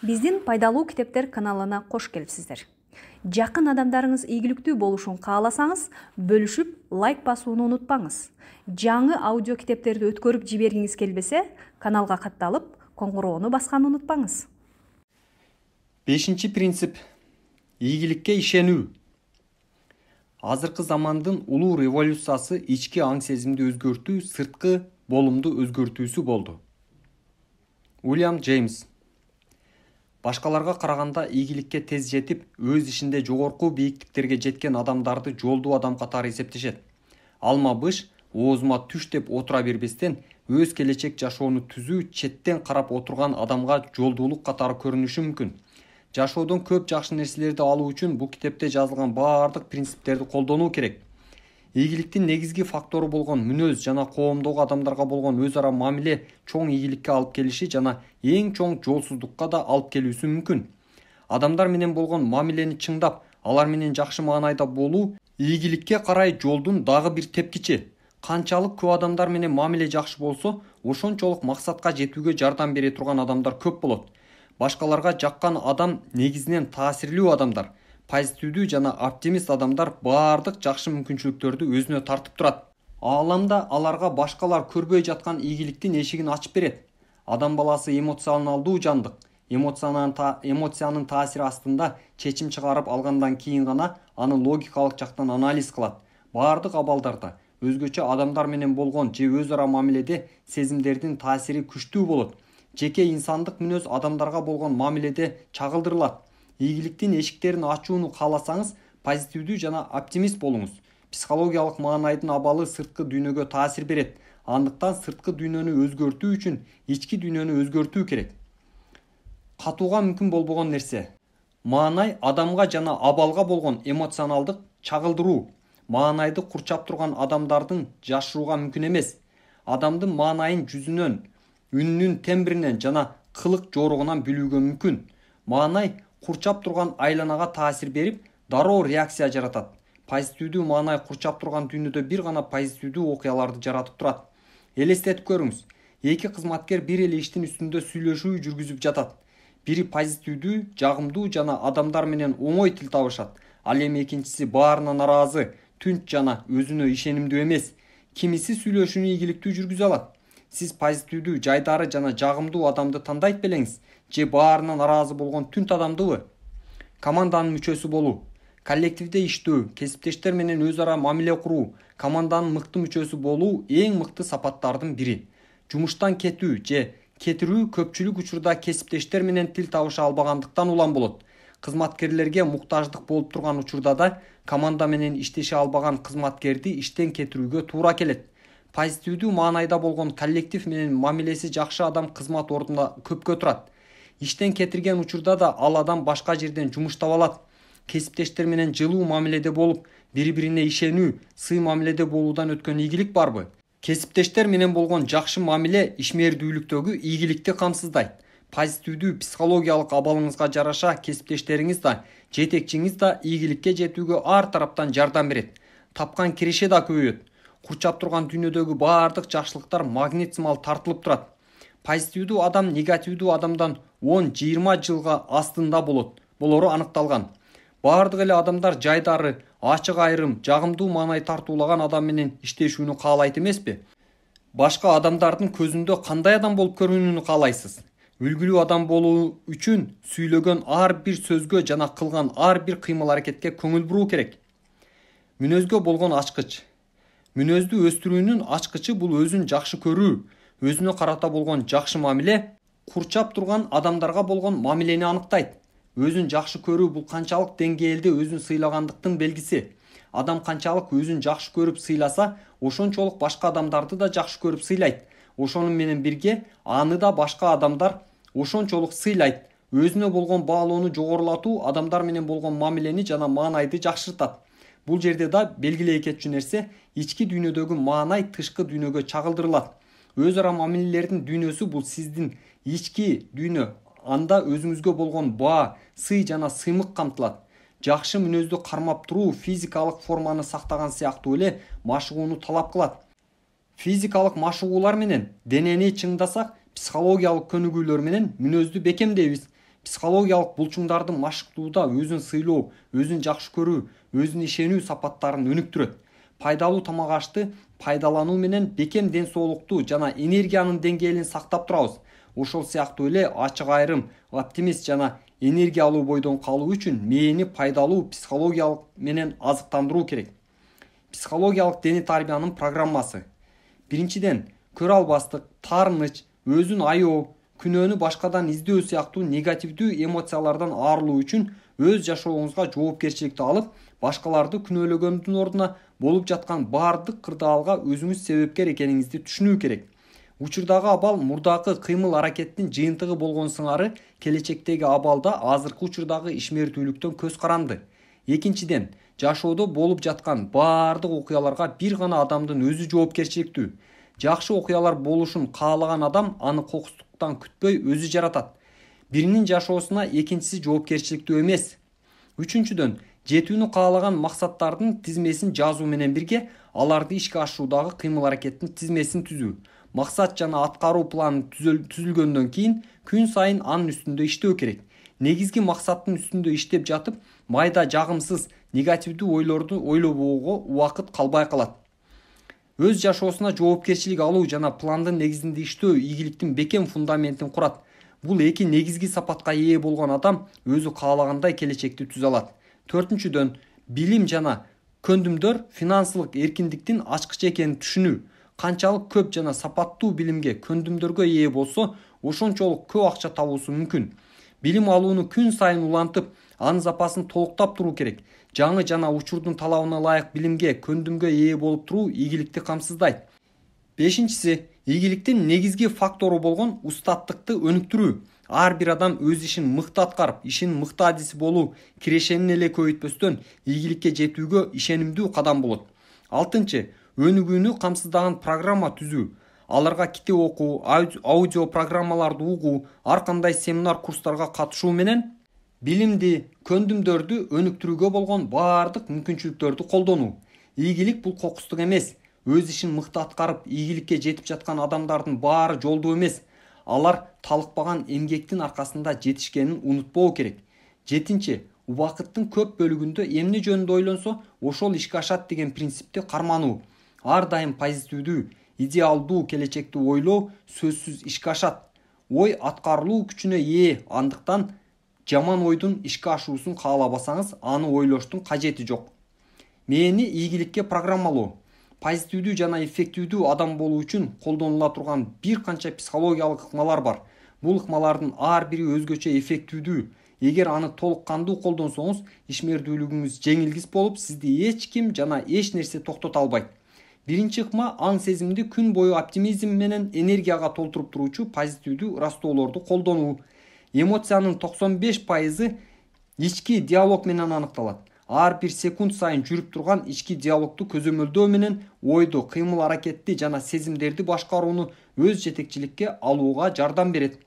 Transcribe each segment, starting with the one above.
Биздин пайдалуу китептер каналына кош келипсиздер. Жакын адамдарыңыз ийгиликтүү болушун кааласаңыз, бөлүшүп, лайк басууну унутпаңыз. Жаңы аудио китептерди өткөрүп жибергиңиз келбесе, каналга катталып, коңгуроону басканды унутпаңыз. 5 принцип. Ийгиликке ишенүү. Азыркы замандын улуу революциясы ички аң сезимди өзгөртүү, сырткы болумду өзгөртүүсү болду. Уильям Джеймс. Башкаларга караганда ийгиликке тез жетип, өз ишинде жогорку бийиктиктерге жеткен адамдарды жолдуу адам катары эсептешет. Алма-быш, оозума түш деп отура бербестен, өз келечек жашоону түзүү, четтен карап отурган адамга жолдуулук катары көрүнүшү мүмкүн. Жашоодон көп жакшы нерселерди алуу үчүн бул китепте жазылган баардык принциптерди колдонуу керек. Ийгиликтин негизги фактору болгон мүнөз жана коомдогу адамдарга болгон өз ара мамиле чоң ийгиликке алып келиши жана эң чоң жолсуздукка да алып келүүсү мүмкүн. Адамдар менен болгон мамилени чыңдап, алар менен жакшы маанайда болуу ийгиликке карай жолдун дагы бир тепкичи. Канчалык көп адамдар менен мамиле жакшы болсо, ошончолук максатка жетүүгө жардам бере турган адамдар көп болот. Башкаларга жаккан адам негизинен таасирлүү адамдар. Позитивдүү жана оптимист адамдар баардык жакшы мүмкүнчүлүктөрдү өзүнө тартып турат. Ааламда аларга башкалар көрбөй жаткан ийгиликтин эшигин ачып берет. Адам баласы эмоционалдуу жандык. Эмоциянын таасири астында чечим чыгарып алгандан кийин гана аны логикалык жактан анализ кылат. Баардык абалдарда өзгөчө адамдар менен болгон же өз ара мамиледе сезимдердин таасири күчтүү болот. Жеке инсандык мүнөз адамдарга болгон мамиледе чагылдырылат. Ийгиликтин эшиктерин ачууну кааласаңыз, позитивдүү жана оптимист болуңуз. Психологиялык маанайдын абалы сырткы дүйнөгө таасир берет. Андыктан сырткы дүйнөнү өзгөртүү үчүн ички дүйнөнү өзгөртүү керек. Катууга мүмкүн болбогон нерсе. Маанай адамга жана абалга болгон эмоционалдык чагылдыруу. Маанайды курчап турган адамдардын жашырууга мүмкүн эмес. Адамдын маанайын жүзүнөн, үнүнүн тембринен жана кылык жоругунан билүүгө мүмкүн. Маанай курчап турган айланага таасир берип, дароо реакция жаратат. Позитивдүү маанай курчап турган дүйнөдө бир гана позитивдүү окуяларды жаратып турат. Элестетип көрүңүз. Эки кызматкер бир эле иштин үстүндө сүйлөшүү жүргүзүп жатат. Бири позитивдүү, жагымдуу жана адамдар менен оңой тил табышат. Ал эми экинчиси баарына наразы, түнч жана өзүнө ишенимдүү эмес. Кимиси сүйлөшүүнү ийгиликтүү жүргүзө алат. Сиз позитивдүү, жайдары жана жагымдуу адамды тандайт белеңиз, же баарына наразы болгон түнт адамдыбы? Команданын мүчөсү болуу. Коллективде иштөө, кесиптештер менен өз ара мамиле куруу, команданын мыкты мүчөсү болуу эң мыкты сапаттардын бири. Жумуштан кетүү же кетирүү көпчүлүк учурда кесиптештер менен тил табыша албагандыктан улам болот. Кызматкерлерге муктаждык болуп турган учурда да команда менен иштеше албаган кызматкерди иштен кетирүүгө туура келет. Позитивдүү маанайда болгон коллектив менен мамилеси жакшы адам кызмат ордунда көпкө турат. Иштен кетирген учурда да ал адам башка жерден жумуш таба алат. Кесиптештер менен жылуу мамиледе болуп, бири-бирине ишенүү, сый мамиледе болуудан өткөн ийгилик барбы? Кесиптештер менен болгон жакшы мамиле ишмердүүлүктөгү ийгиликти камсыздайт. Позитивдүү психологиялык абалыңызга жараша кесиптештериңиз да, жетекчиңиз да ийгиликке жетүүгө ар тараптан жардам берет. Тапкан киреше да көбөйөт. Курчап турган дүйнөдөгү баардык жакшылыктар магнит сымал тартылып турат. Позитивдүү адам негативдүү адамдан 10-20 жылга астында болору аныкталган. Баардык эле адамдар жайдары, ачык айрым, жагымдуу маанай тартуулаган адам менен иштешүүнү каалайт эмеспи? Башка адамдардын көзүндө кандай адам болуп көрүнүүнү каалайсыз? Үлгүлүү адам болуу үчүн сүйлөгөн ар бир сөзгө жана кылган ар бир кыймыл-аракетке көңүл буруу керек. Мүнөзгө болгон ачкыч. Мүнөздү өстүрүүнүн ачкычы бул өзүн жакшы көрүү, өзүнө карата болгон жакшы мамиле, курчап турган адамдарга болгон мамилени аныктайт. Өзүн жакшы көрүү бул канчалык деңгээлде өзүн сыйлагандыктын белгиси. Адам канчалык өзүн жакшы көрүп сыйласа, ошончолук башка адамдарды да жакшы көрүп сыйлайт. Ошону менен бирге аны да башка адамдар ошончолук сыйлайт. Өзүнө болгон баалоону жогорулатуу адамдар менен болгон мамилени жана маанайды жакшыртат. Бул жерде да белгилей кетчү нерсе ички дүйнөдөгү маанай тышкы дүйнөгө чагылдырылат. Өз ара мамилелердин дүйнөсү бул сиздин ички дүйнө. Анда өзүңүзгө болгон баа, сый жана сыймык камтылат. Жакшы мүнөздү кармап туруу физикалык форманы сактаган сыяктуу эле машыгууну талап кылат. Физикалык машыгуулар менен денени чыңдасак, психологиялык көнүгүүлөр менен мүнөздү бекемдейбиз. Психологиялык булчуңдарды машыктууда өзүн сыйлоо, өзүн жакшы көрүү, өзүн ишенүү сапаттарын өнүктүрөт. Пайдалуу тамак ашты пайдалануу менен бекем ден соолукту жана энергиянын деңгээлин сактап турабыз. Ошол сыяктуу эле ачык айрым, оптимист жана энергия алуу бойдон калуу үчүн мээни пайдалуу психологиялык менен азыктандыруу керек. Психологиялык дене тарбиянын программасы. Биринчиден, көрө албастык, таарыныч, өзүн аябоо, күнөөнү башкадан издөө сыяктуу негативдүү эмоциялардан арылуу үчүн өз жашооңузга жоопкерчиликти алып, башкаларды күнөөлөгөндүн ордуна болуп жаткан баардык кырдаалга өзүңүз себепкер экениңизди түшүнүү керек. Учурдагы абал мурдакы кыймыл аракеттин жыйынтыгы болгон сыңары келечектеги абалда азыркы учурдагы ишмердүүлүктөн көз каранды. Экинчиден, жашоодо болуп жаткан баардык окуяларга бир гана адамдын өзү жоопкерчиликтүү. Жакшы окуялар болушун каалаган адам аны кокустуктан күтпөй өзү жаратат. Биринин жашоосуна экинчиси жоопкерчиликтүү эмес. Үчүнчүдөн, жетүүнү каалаган максаттардын тизмесин жазуу менен бирге аларды ишке ашыруудагы кыймыл аракеттин тизмесин түзүү. Максат жана аткаруу планы түзүлгөндөн кийин күн сайын анын үстүндө иштөө керек. Негизги максаттын үстүндө иштеп жатып, майда жагымсыз, негативдүү ойлорду ойлобоого убакыт калбай калат. Өз жашоосуна жоопкерчилик алуу жана пландын негизинде иштөө ийгиликтин бекем фундаментин курат. Бул эки негизги сапатка ээ болгон адам өзү каалагандай келечекти түзө алат. Төртүнчүдөн, билим жана көндүмдөр финансылык эркиндиктин ачкычы экенин түшүнүү. Канчалык көп жана сапаттуу билимге, көндүмдөргө ээ болсо, ошончолук көп акча табуусу мүмкүн. Билим алууну күн сайын улантып, анын запасын толуктап туруу керек. Жаңы жана учурдун талабына ылайык билимге, көндүмгө ээ болуп туруу ийгиликти камсыздайт. Бешинчиси, ийгиликтин негизги фактору болгон устаттыкты өнүктүрүү. Ар бир адам өз ишин мыкты аткарып, ишинин мыкты адиси болуу, кирешенин эле көбөйтпөстөн ийгиликке жетүүгө ишенимдүү кадам болот. Алтынчы, өнүгүүнү камсыздаган программа түзүү. Аларга китеп окуу, аудио программаларды угуу, ар кандай семинар курстарга катышуу менен билимди, көндүмдөрдү өнүктүрүүгө болгон баардык мүмкүнчүлүктөрдү колдонуу. Ийгилик бул кокустук эмес. Өз ишин мыкты аткарып, ийгиликке жетип жаткан адамдардын баары жолдуу эмес. Алар талыкпаган эмгектин аркасында жетишкенин унутпоо керек. Жетинчи, убакыттын көп бөлүгүндө эмне жөнүндө ойлонсо, ошол ишке ашат деген принципти кармануу. Ар дайым позитивдүү, идеалдуу келечекти ойлоо сөзсүз ишке ашат. Ой аткарылуу күчүнө ээ, андыктан жаман ойдун ишке ашуусун каалабасаңыз, аны ойлоштун кажети жок. Мээни ийгиликке программалоо. Позитивдүү жана эффективдүү адам болуу үчүн колдонула турган бир канча психологиялык ыкмалар бар. Бул ыкмалардын ар бири өзгөчө эффективдүү. Эгер аны толук кандуу колдонсоңуз, ишмердүүлүгүңүз жеңилгис болуп, сизди эч ким жана эч нерсе токтото албайт. Биринчи ыкма аң сезимди күн бою оптимизм менен энергияга толтуруп туруучу позитивдүү ырастоолорду колдонуу. Эмоциянын 95% ички диалог менен аныкталат. Ар бир секунд сайын жүрүп турган ички диалогду көзөмөлдөө менен ойду, кыймыл аракетти жана сезимдерди башкарууну өз жетекчиликке алууга жардам берет.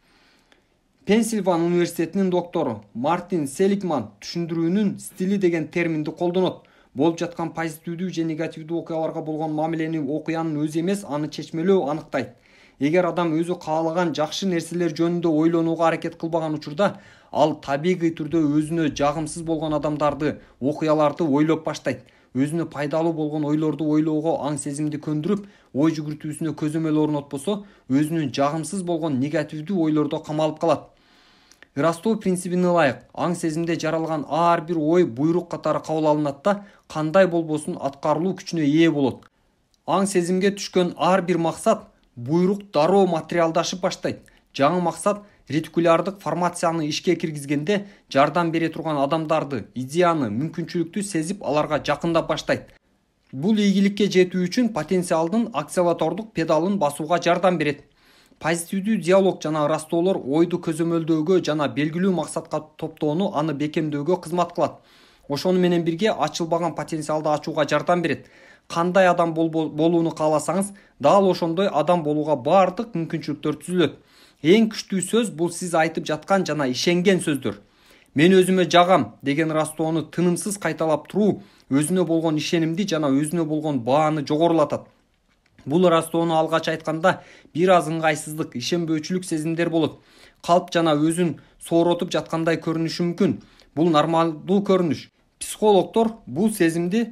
Пенсильван университетинин доктору Мартин Селигман түшүндүрүүнүн стили деген терминди колдонот. Болуп жаткан позитивдүү же негативдүү окуяларга болгон мамилени окуянын өзү эмес, аны чечмелөө аныктайт. Эгер адам өзү каалаган жакшы нерселер жөнүндө ойлонууга аракет кылбаган учурда, ал табигый түрдө өзүнө жагымсыз болгон адамдарды, окуяларды ойлоп баштайт. Өзүнө пайдалуу болгон ойлорду ойлоого аң сезимди көндүрүп, ой жүгүртүүсүнө көзөмөл орнотпосо, өзүнүн жагымсыз болгон негативдүү ойлордо камалып калат. Ырастоо принцибине ылайык, аң сезимде жаралган ар бир ой буйрук катары кабыл алынат да, кандай болбосун аткарылуу күчүнө ээ болот. Аң сезимге түшкөн ар бир максат буйрук дароо материалдашып баштайт. Жаңы максат ретикулярдык формацияны ишке киргизгенде жардам бере турган адамдарды, идеяны, мүмкүнчүлүктү сезип аларга жакындап баштайт. Бул ийгиликке жетүү үчүн потенциалдын акселератордук педалын басууга жардам берет. Позитивдүү диалог жана ырастоолор ойду көзөмөлдөөгө жана белгилүү максатка топтоону аны бекемдөөгө кызмат кылат. Ошону менен бирге ачылбаган потенциалды ачууга жардам берет. Кандай адам болууну кааласаңыз, дал ошондой адам болууга баардык мүмкүнчүлүктөр түзүлөт. Эң күчтүү сөз бул сиз айтып жаткан жана ишенген сөздөр. Мен өзүмө жагам деген ырастоону тынымсыз кайталап туруу өзүнө болгон ишенимди жана өзүнө болгон бааны жогорулатат. Бул ырастоону алгач айтканда бир аз ыңгайсыздык, ишенбөөчүлүк сезимдер болот. калп жана өзүн сооротуп жаткандай көрүнүшү мүмкүн. Бул нормалдуу көрүнүш. Психологдор бул сезимди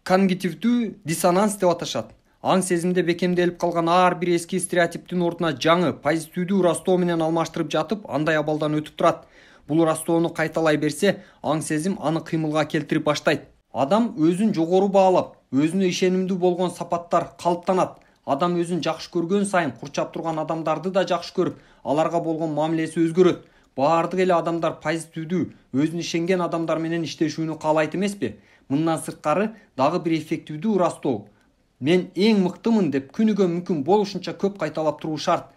когнитивдүү диссонанс деп аташат. Аң сезимде бекемделип калган ар бир эски стереотиптин ордуна жаңы позитивдүү ырастоо менен алмаштырып жатып, андай абалдан өтүп турат. Бул ырастоону кайталай берсе, аң сезим аны кыймылга келтирип баштайт. Адам өзүн жогору баалап, өзүнө ишенимдүү болгон сапаттар калыптанат. Адам өзүн жакшы көргөн сайын курчап турган адамдарды да жакшы көрүп, аларга болгон мамилеси өзгөрөт. Баардык эле адамдар позитивдүү, өзүнө ишенген адамдар менен иштешүүнү каалайт эмеспи? Мындан сырткары дагы бир эффективдүү ырастоо. Мен эң мыктымын деп күнүгө мүмкүн болушунча көп кайталап туруу шарт.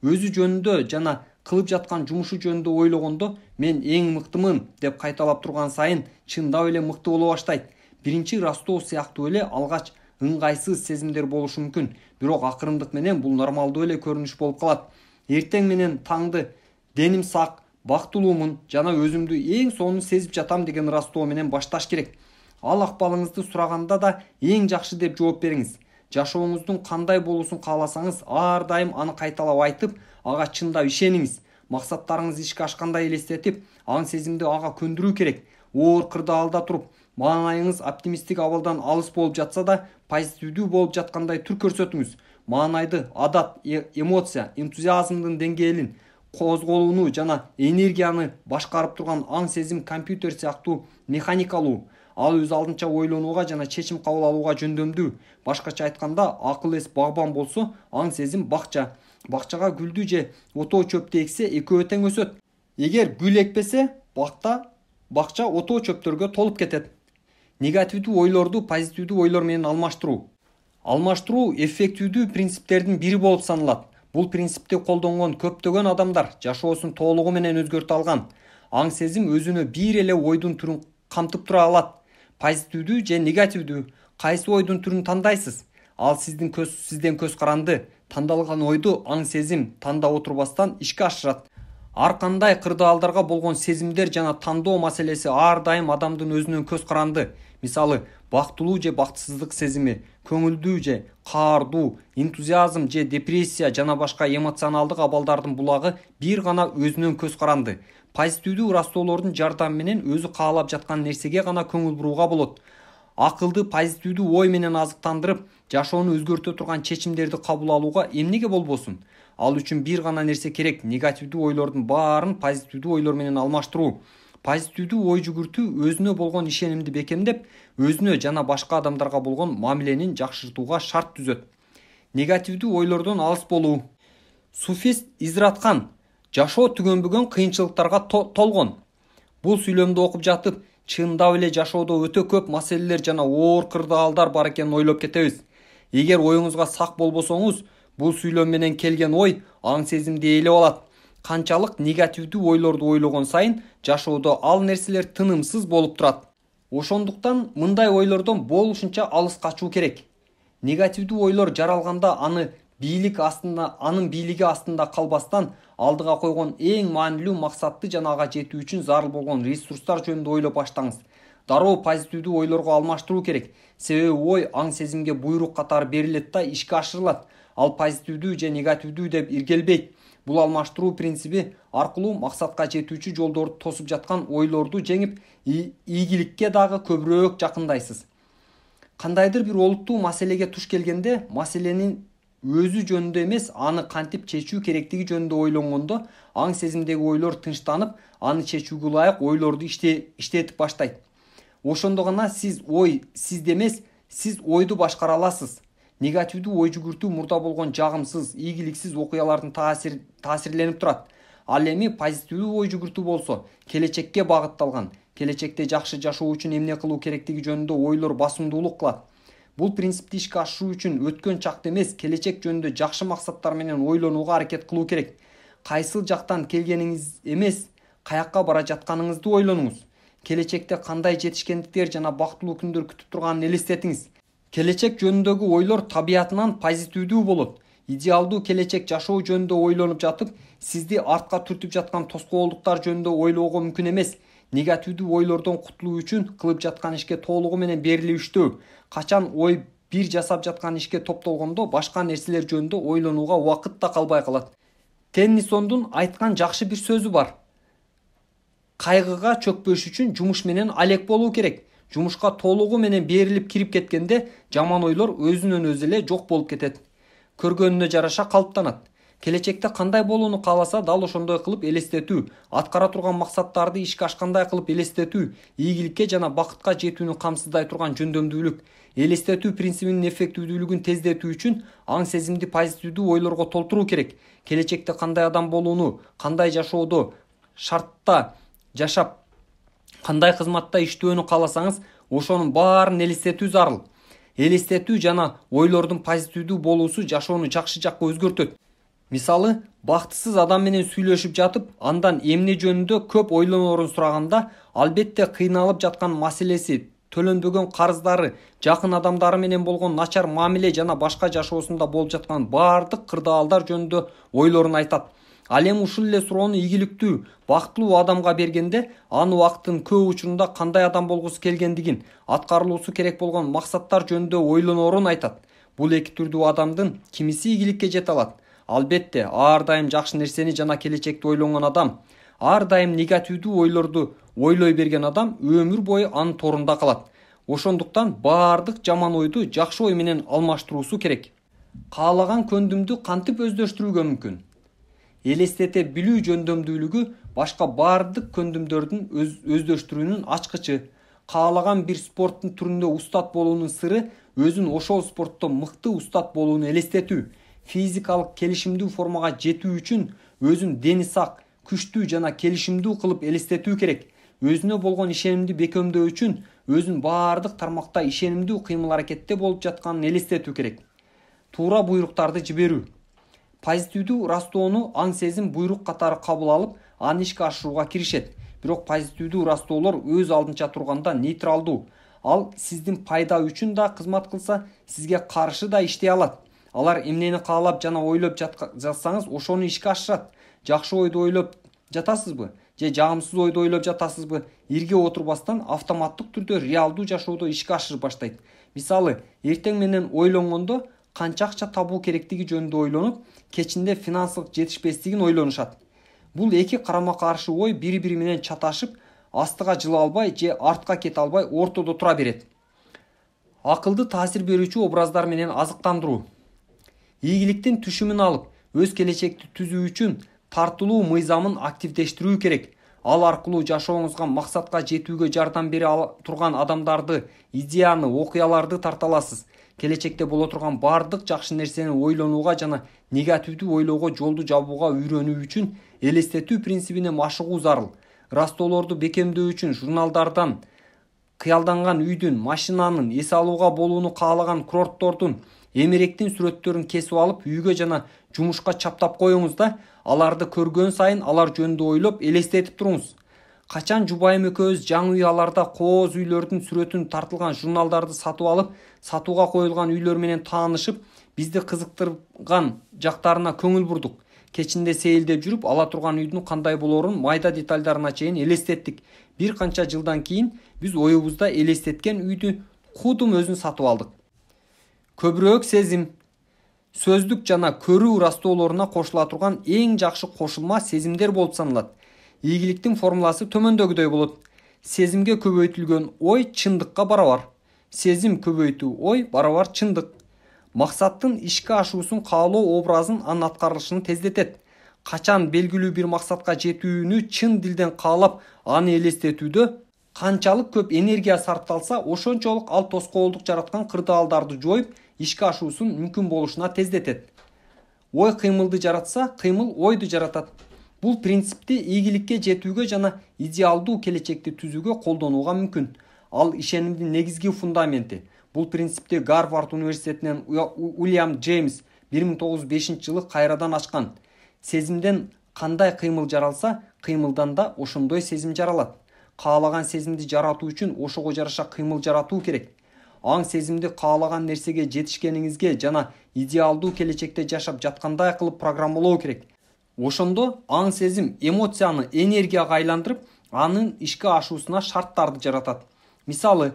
Өзү жөнүндө жана кылып жаткан жумушу жөнүндө ойлогондо мен эң мыктымын деп кайталап турган сайын чындап эле мыкты боло баштайт. Биринчи ырастоо сыяктуу эле алгач ыңгайсыз сезимдер болушу мүмкүн, бирок акырындык менен бул нормалдуу эле көрүнүш болуп калат. Эртең менен таңды деним сак, бактылуумун жана өзүмдү эң сонун сезип жатам деген ырастоо менен башташ керек. Ал акыбалыңызды сураганда да эң жакшы деп жооп бериңиз. Жашооңуздун кандай болуусун кааласаңыз, ар дайым аны кайталап айтып, ага чындап ишениңиз. Максаттарыңыз ишке ашкандай элестетип, аң сезимди ага көндүрүү керек. Оор кырдаалда туруп, маанайыңыз оптимисттик абалдан алыс болуп жатса да, позитивдүү болуп жаткандай түр көрсөтүңүз. Маанайды, адат, эмоция, энтузиазмдын деңгээлин, козголууну жана энергияны башкарып турган аң сезим компьютер сыяктуу механикалуу. Ал өз алдынча ойлонууга жана чечим кабыл алууга жөндөмдүү. Башкача айтканда, акыл эс багбан болсо, аң сезим бакча. Бакчага гүлдү же отоо чөптү эксе, экөө тең өсөт. Эгер гүл экпесе, бакча отоо чөптөргө толуп кетет. Негативдүү ойлорду позитивдүү ойлор менен алмаштыруу. Алмаштыруу эффективдүү принциптердин бири болуп саналат. Бул принципти колдонгон көптөгөн адамдар жашоосун толугу менен өзгөртө алган. Аң сезим өзүнө бир эле ойдун түрүн камтып тура алат. Позитивдүү же негативдүү, кайсы ойдун түрүн тандайсыз? Ал сизден көз каранды. Тандалган ойду аң сезим тандап отурбастан ишке ашырат. Ар кандай кырдаалдарга болгон сезимдер жана тандоо маселеси ар дайым адамдын өзүнөн көз каранды. Мисалы, бактылуу же бактысыздык сезими, көңүлдүү же каардуу, энтузиазм же депрессия жана башка эмоционалдык абалдардын булагы бир гана өзүнөн көз каранды. Позитивдүү ырастоолордун жардамы менен өзү каалап жаткан нерсеге гана көңүл бурууга болот. Акылды позитивдүү ой менен азыктандырып, жашоону өзгөртө турган чечимдерди кабыл алууга эмнеге болбосун? Ал үчүн бир гана нерсе керек: негативдүү ойлордун баарын позитивдүү ойлор менен алмаштыруу. Позитивдүү ой жүгүртүү өзүнө болгон ишенимди бекемдеп, өзүнө жана башка адамдарга болгон мамиленин жакшыртууга шарт түзөт. Негативдүү ойлордон алыс болуу. Суфист Изратхан жашоо түгөнбөгөн кыйынчылыктарга толгон. Бул сүйлөмдү окуп жатып, чындап эле жашоодо өтө көп маселелер жана оор кырдаалдар бар экенин ойлоп кетебиз. Эгер оюңузга сак болбосоңуз, бул сүйлөм менен келген ой аң сезимди ээлеп алат. Канчалык негативдүү ойлорду ойлогон сайын жашоодо ал нерселер тынымсыз болуп турат. Ошондуктан мындай ойлордон болушунча алыс качуу керек. Негативдүү ойлор жаралганда анын бийлиги астында калбастан, алдыга койгон эң маанилүү максатты жана ага жетүү үчүн зарыл болгон ресурстар жөнүндө ойлоп баштаңыз. Дароо позитивдүү ойлорго алмаштыруу керек. Себеби ой аң сезимге буйрук катары берилет да ишке ашырылат. Ал позитивдүү же негативдүү деп иргелбейт. Бул алмаштыруу принциби аркылуу максатка жетүүчү жолдорду тосуп жаткан ойлорду жеңип, ийгиликке дагы көбүрөөк жакындайсыз. Кандайдыр бир олуттуу маселеге туш келгенде, маселенин өзү жөнүндө эмес, аны кантип чечүү керектиги жөнүндө ойлонгондо, аң сезимдеги ойлор тынчтанып, аны чечүүгө ылайык ойлорду иштетип баштайт. Ошондо гана сизде эмес, сиз ойду башкара аласыз. Негативдүү ой жүгүртүү мурда болгон жагымсыз, ийгиликсиз окуялардын таасирленип турат. Ал эми позитивдүү ой жүгүртүү болсо, келечекке багытталган, келечекте жакшы жашоо үчүн эмне кылуу керектиги жөнүндө ойлор басымдуулук кылат. Бул принципти ишке ашыруу үчүн өткөн чакты эмес, келечек жөнүндө жакшы максаттар менен ойлонууга аракет кылуу керек. Кайсыл жактан келгениңиз эмес, каякка бара жатканыңызды ойлонуңуз. Келечекте кандай жетишкендиктер жана бактылуу күндөр күтүп турганын элестетиңиз. Келечек жөнүндөгү ойлор табиятынан позитивдүү болот. Идеалдуу келечек жашоо жөнүндө ойлонуп жатып, сизди артка түртүп жаткан тоскоолдуктар жөнүндө ойлоого мүмкүн эмес. Негативдүү ойлордон кутулуу үчүн кылып жаткан ишке толугу менен берилип иштөө. Качан ой бир жасап жаткан ишке топтолгондо башка нерселер жөнүндө ойлонууга убакыт да калбай калат. Теннисондун айткан жакшы бир сөзү бар. Кайгыга чөкпөш үчүн жумуш менен алек болуу керек. Жумушка толугу менен берилип кирип кеткенде жаман ойлор өзүнөн өзү эле жок болуп кетет. Көргөнүнө жараша калыптанат. Келечекте кандай болууну кааласа дал ошондой кылып элестетүү, аткара турган максаттарды ишке ашкандай кылып элестетүү, ийгиликке жана бакытка жетүүнү камсыздай турган жөндөмдүүлүк, элестетүү принцибинин эффективдүүлүгүн тездетүү үчүн аң сезимди позитивдүү ойлорго толтуруу керек. Келечекте кандай адам болууну, кандай жашоодо шартта жашап, кандай кызматта иштөөнү кааласаңыз, ошонун баарын элестетүү зарыл. Элестетүү жана ойлордун позитивдүү болуусу жашоону жакшы жакка өзгөртөт. Мисалы, бактысыз адам менен сүйлөшүп жатып, андан эмне жөнүндө көп ойлоноорун сураганда, албетте кыйналып жаткан маселеси, төлөнбөгөн карыздары, жакын адамдары менен болгон начар мамиле жана башка жашоосунда болуп жаткан баардык кырдаалдар жөнүндө ойлорун айтат. Ал эми ушул эле суроону ийгиликтүү, бактылуу адамга бергенде, анын убактын көп учурунда кандай адам болгусу келгендигин, аткарылуусу керек болгон максаттар жөнүндө ойлоноорун айтат. Бул эки түрдүү адамдын кимиси ийгиликке жете алат? Албетте, ар дайым жакшы нерсени жана келечекти ойлонгон адам, ар дайым негативдүү ойлорду ойлой берген адам өмүр бою анын торунда калат. Ошондуктан баардык жаман ойду жакшы ой менен алмаштыруусу керек. Каалаган көндүмдү кантип өздөштүрүүгө мүмкүн? Элестете билүү жөндөмдүүлүгү башка баардык көндүмдөрдүн өздөштүрүүнүн ачкычы. Каалаган бир спорттун түрүндө устат болуунун сыры өзүн ошол спортто мыкты устат болууну элестетүү. Физикалык келишимдүү формага жетүү үчүн өзүн дени сак, күчтүү жана келишимдүү кылып элестетүү керек. Өзүнө болгон ишенимди бекемдөө үчүн өзүн баардык тармакта ишенимдүү кыймыл-аракетте болуп жатканын элестетүү керек. Туура буйруктарды жиберүү. Позитивдүү ырастоону аң сезим буйрук катары кабыл алып, аны ишке ашырууга киришет. Бирок позитивдүү ырастоолор өз алдынча турганда нейтралдуу. Ал сиздин пайда үчүн да кызмат кылса, сизге каршы да иштей алат. Алар эмнени каалап жана ойлоп жатсаңыз, ошону ишке ашырат. Жакшы ойду ойлоп жатасызбы же жагымсыз ойду ойлоп жатасызбы? Ирге отурбастан автоматтык түрдө реалдуу жашоодо ишке ашырып баштайт. Мисалы, эртең менен ойлонгондо канча акча табуу керектиги жөнүндө ойлонуп, кечинде финансылык жетишпестигин ойлонушат. Бул эки карама-каршы ой бири-бири менен чаташып, астыга жыла албай же артка кете албай ортодо тура берет. Акылды таасир берүүчү образдар менен азыктандыруу. Ийгиликтин түшүмүн алып, өз келечекти түзүү үчүн тартылуу мыйзамын активдештирүү керек. Ал аркылуу жашооңузга максатка жетүүгө жардам бере турган адамдарды, идеяны, окуяларды тарта аласыз. Келечекте боло турган баардык жакшы нерсени ойлонууга жана негативдүү ойлоого жолду жабууга үйрөнүү үчүн элестетүү принцибине машыгуу зарыл. Ырастоолорду бекемдөө үчүн журналдардан, кыялданган үйдүн, машинанын, эс алууга болууну каалаган курорттордун, эмеректин сүрөттөрүн кесип алып, үйгө жана жумушка чаптап коюңуз да, аларды көргөн сайын алар жөнүндө ойлоп, элестетип туруңуз. Качан жубайым экөөбүз жаңы үй аларда кооз үйлөрдүн сүрөтүн тартылган журналдарды сатып алып, сатууга коюлган үйлөр менен таанышып, бизди кызыктырган жактарына көңүл бурдук. Кечинде сейилдеп жүрүп, ала турган үйдүн кандай болоорун майда детальдарына чейин элестеттик. Бир канча жылдан кийин биз оюбузда элестеткен үйдү кудум өзүн сатып алдык. Көбүрөөк сезим. Сөздүк жана көрүү ырастоолоруна кошула турган эң жакшы кошулма сезимдер болуп саналат. Ийгиликтин формуласы төмөндөгүдөй болот. Сезимге көбөйтүлгөн ой чындыкка барабар. Сезим көбөйтүү ой барабар чындык. Максаттын ишке ашуусун каалоо образын анын аткарылышын тездетет. Качан белгилүү бир максатка жетүүнү чын дилден каалап, аны элестетүүдө канчалык көп энергия сарпталса, ошончолук ал тоскоолдук жараткан кырдаалдарды жоюп, ишке ашуусун мүмкүн болушуна тездетет. Ой кыймылды жаратса, кыймыл ойду жаратат. Бул принципти ийгиликке жетүүгө жана идеалдуу келечекти түзүүгө колдонууга мүмкүн. Ал ишенимдин негизги фундаменти. Бул принципти Гарвард университетинен Уильям Джеймс 1905-жылы кайрадан ачкан. Сезимден кандай кыймыл жаралса, кыймылдан да ошондой сезим жаралат. Каалаган сезимди жаратуу үчүн ошого жараша кыймыл жаратуу керек. Аң сезимди каалаган нерсеге жетишкениңизге жана идеалдуу келечекте жашап жаткандай кылып программалоо керек. Ошондо аң сезим эмоцияны энергияга айландырып, анын ишке ашуусуна шарттарды жаратат. Мисалы,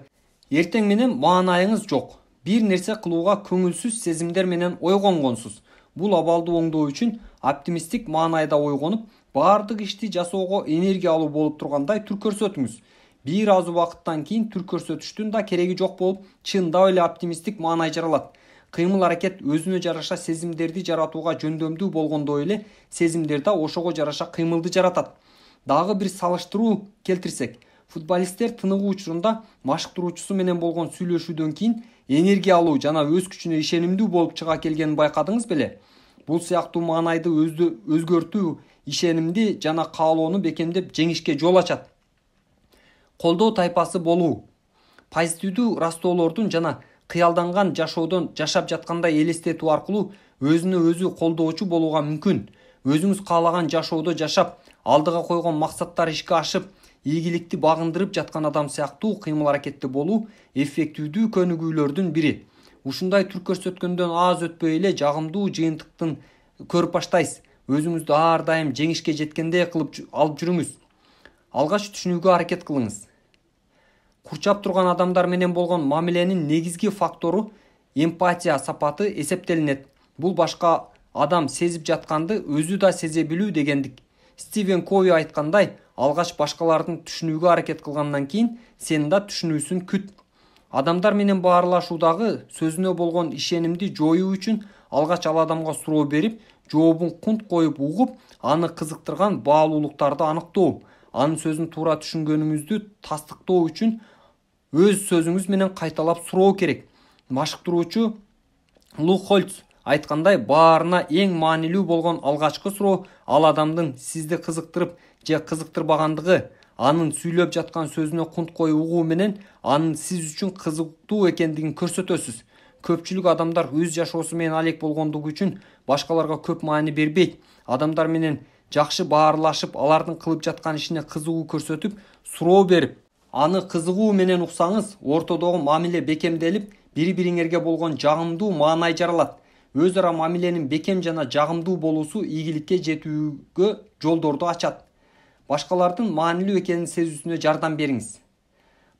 эртең менен маанайыңыз жок. Бир нерсе кылууга көңүлсүз сезимдер менен ойгонгонсуз. Бул абалды оңдоо үчүн оптимисттик маанайда ойгонуп, баардык ишти жасоого энергия алуу болуп тургандай түр көрсөтүңүз. Бир аз убакыттан кийин түр көрсөтүштүн да кереги жок болуп, чындап эле оптимисттик маанай жаралат. Кыймыл-аракет өзүнө жараша сезимдерди жаратууга жөндөмдүү болгондой эле, сезимдер да ошого жараша кыймылды жаратат. Дагы бир салыштыруу келтирсек, футболисттер тыныгуу учурунда машыктыруучусу менен болгон сүйлөшүүдөн кийин энергия алуу жана өз күчүнө ишенимдүү болуп чыга келгенин байкадыңыз беле? Бул сыяктуу маанайды өзгөртүү ишенимди жана каалоону бекемдеп жеңишке жол ачат. Колдоо тайпасы болуу. Позитивдүү растоолордун жана кыялданган жашоодон жашап жаткандай элестетүү аркылуу өзүнө өзү колдоочу болууга мүмкүн. Өзүңүз каалаган жашоодо жашап, алдыга койгон максаттар ишке ашып, ийгиликти багындырып жаткан адам сыяктуу кыймыл-аракетте болуу эффективдүү көнүгүүлөрдүн бири. Ушундай түр көрсөткөндөн аз өтпөй эле жагымдуу жыйынтыктын көрүп баштайсыз. Өзүңүздү ар дайым жеңишке жеткендей кылып алып жүрүңүз. Алгач түшүнүүгө аракет кылыңыз. Курчап турган адамдар менен болгон мамиленин негизги фактору эмпатия сапаты эсептелинет. Бул башка адам сезип жатканды өзү да сезе билүү дегендик. Стивен Кови айткандай, алгач башкалардын түшүнүүгө аракет кылгандан кийин сен да түшүнүүсүн күт. Адамдар менен баарлашуудагы сөзүнө болгон ишенимди жоюу үчүн алгач ал адамга суроо берип, жообун кунт коюп угуп, аны кызыктырган баалуулуктарды аныктоо, анын сөзүн туура түшүнгөнүңүздү тастыктоо үчүн өз сөзүңүз менен кайталап суроо керек. Машыктыруучу Лу Хольц айткандай, баарына эң маанилүү болгон алгачкы суроо ал адамдын сизди кызыктырып же кызыктырбагандыгы, анын сүйлөп жаткан сөзүнө кунт коюп угуу менен анын сиз үчүн кызыктуу экендигин көрсөтөсүз. Көпчүлүк адамдар өз жашоосу менен алек болгондугу үчүн башкаларга көп маани бербейт. Адамдар менен жакшы баарлашып, алардын кылып жаткан ишине кызыгуу көрсөтүп, суроо берип, аны кызыгуу менен уксаңыз, ортодогу мамиле бекемделип, бири-бириңерге болгон жагымдуу маанай жаралат. Өз ара мамиленин бекем жана жагымдуу болуусу ийгиликке жетүүгө жолдорду ачат. Башкалардын маанилүү экенин сезүүсүнө жардам бериңиз.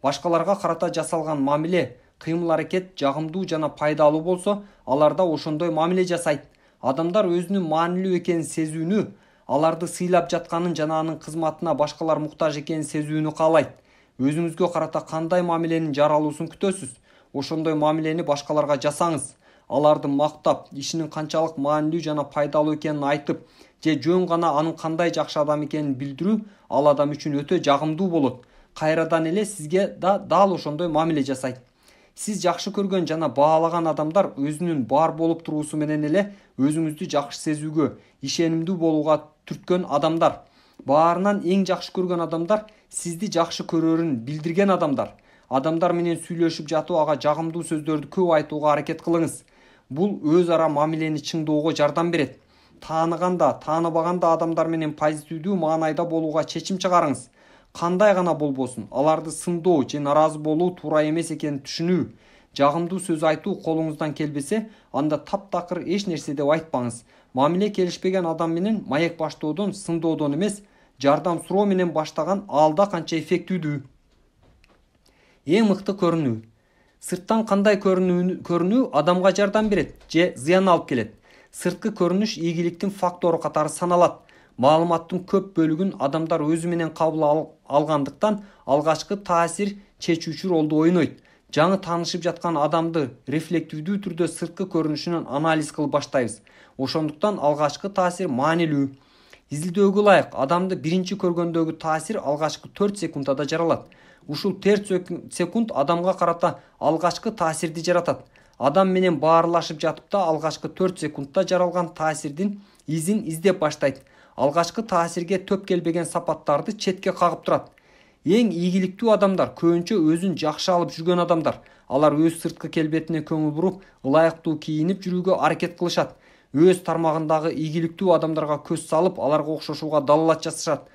Башкаларга карата жасалган мамиле, кыймыл-аракет жагымдуу жана пайдалуу болсо, аларда ошондой мамиле жасайт. Адамдар өзүнүн маанилүү экенин сезүүнү, аларды сыйлап жатканын жана анын кызматына башкалар муктаж экенин сезүүнү каалайт. Өзүңүзгө карата кандай мамиленин жаралуусун күтөсүз? Ошондой мамилени башкаларга жасаңыз. Аларды мактап, ишинин канчалык маанилүү жана пайдалуу экенин айтып, же жөн гана анын кандай жакшы адам экенин билдирүү ал адам үчүн өтө жагымдуу болот. Кайрадан эле сизге да дал ошондой мамиле жасайт. Сиз жакшы көргөн жана баалаган адамдар өзүнүн бар болуп туруусу менен эле өзүңүздү жакшы сезүүгө, ишенимдүү болууга түрткөн адамдар. Баарынан эң жакшы көргөн адамдар сизди жакшы көрөрүн билдирген адамдар. Адамдар менен сүйлөшүп жатып ага жагымдуу сөздөрдү көп айтууга аракет кылыңыз. Бул өз ара мамилени чыңдоого жардам берет. Таанығанда, тааныбаганда адамдар менен позитивдүү маанайда болууга чечим чыгарыңыз. Кандай гана болбосун, аларды сындоо же наразы болуу туура эмес экенин түшүнүү. Жагымдуу сөз айтуу колуңуздан келбесе, анда таптакыр эч нерсе деп айтпаңыз. Мамиле келишпеген адам менен маек баштоодон, сындоодон эмес, жардам суроо менен баштаган алда канча эффективдүү. Эң мыкты көрүнүү. Сырттан кандай көрүнүү адамга жардам берет же зыян алып келет. Сырткы көрүнүш ийгиликтин фактору катары саналат. Маалыматтын көп бөлүгүн адамдар өзү менен кабыл алгандыктан алгачкы таасир чечүүчү ролду ойнойт. Жаңы таанышып жаткан адамды рефлективдүү түрдө сырткы көрүнүшүнөн анализ кылып баштайбыз. Ошондуктан алгачкы таасир маанилүү. Изилдөөгө ылайык, адамды биринчи көргөндөгү таасир алгачкы 4 секундада жаралат. Ушул 4 секунд адамга карата алгачкы таасирди жаратат. Адам менен баарлашып жатып да алгачкы 4 секундда жаралган таасирдин изин издеп баштайт. Алгачкы таасирге төп келбеген сапаттарды четке кагып турат. Эң ийгиликтүү адамдар көбүнчө өзүн жакшы алып жүргөн адамдар. Алар өз сырткы келбетине көңүл буруп, ылайыктуу кийинип жүрүүгө аракет кылышат. Өз тармагындагы ийгиликтүү адамдарга көз салып, аларга окшошууга далалат жасашат.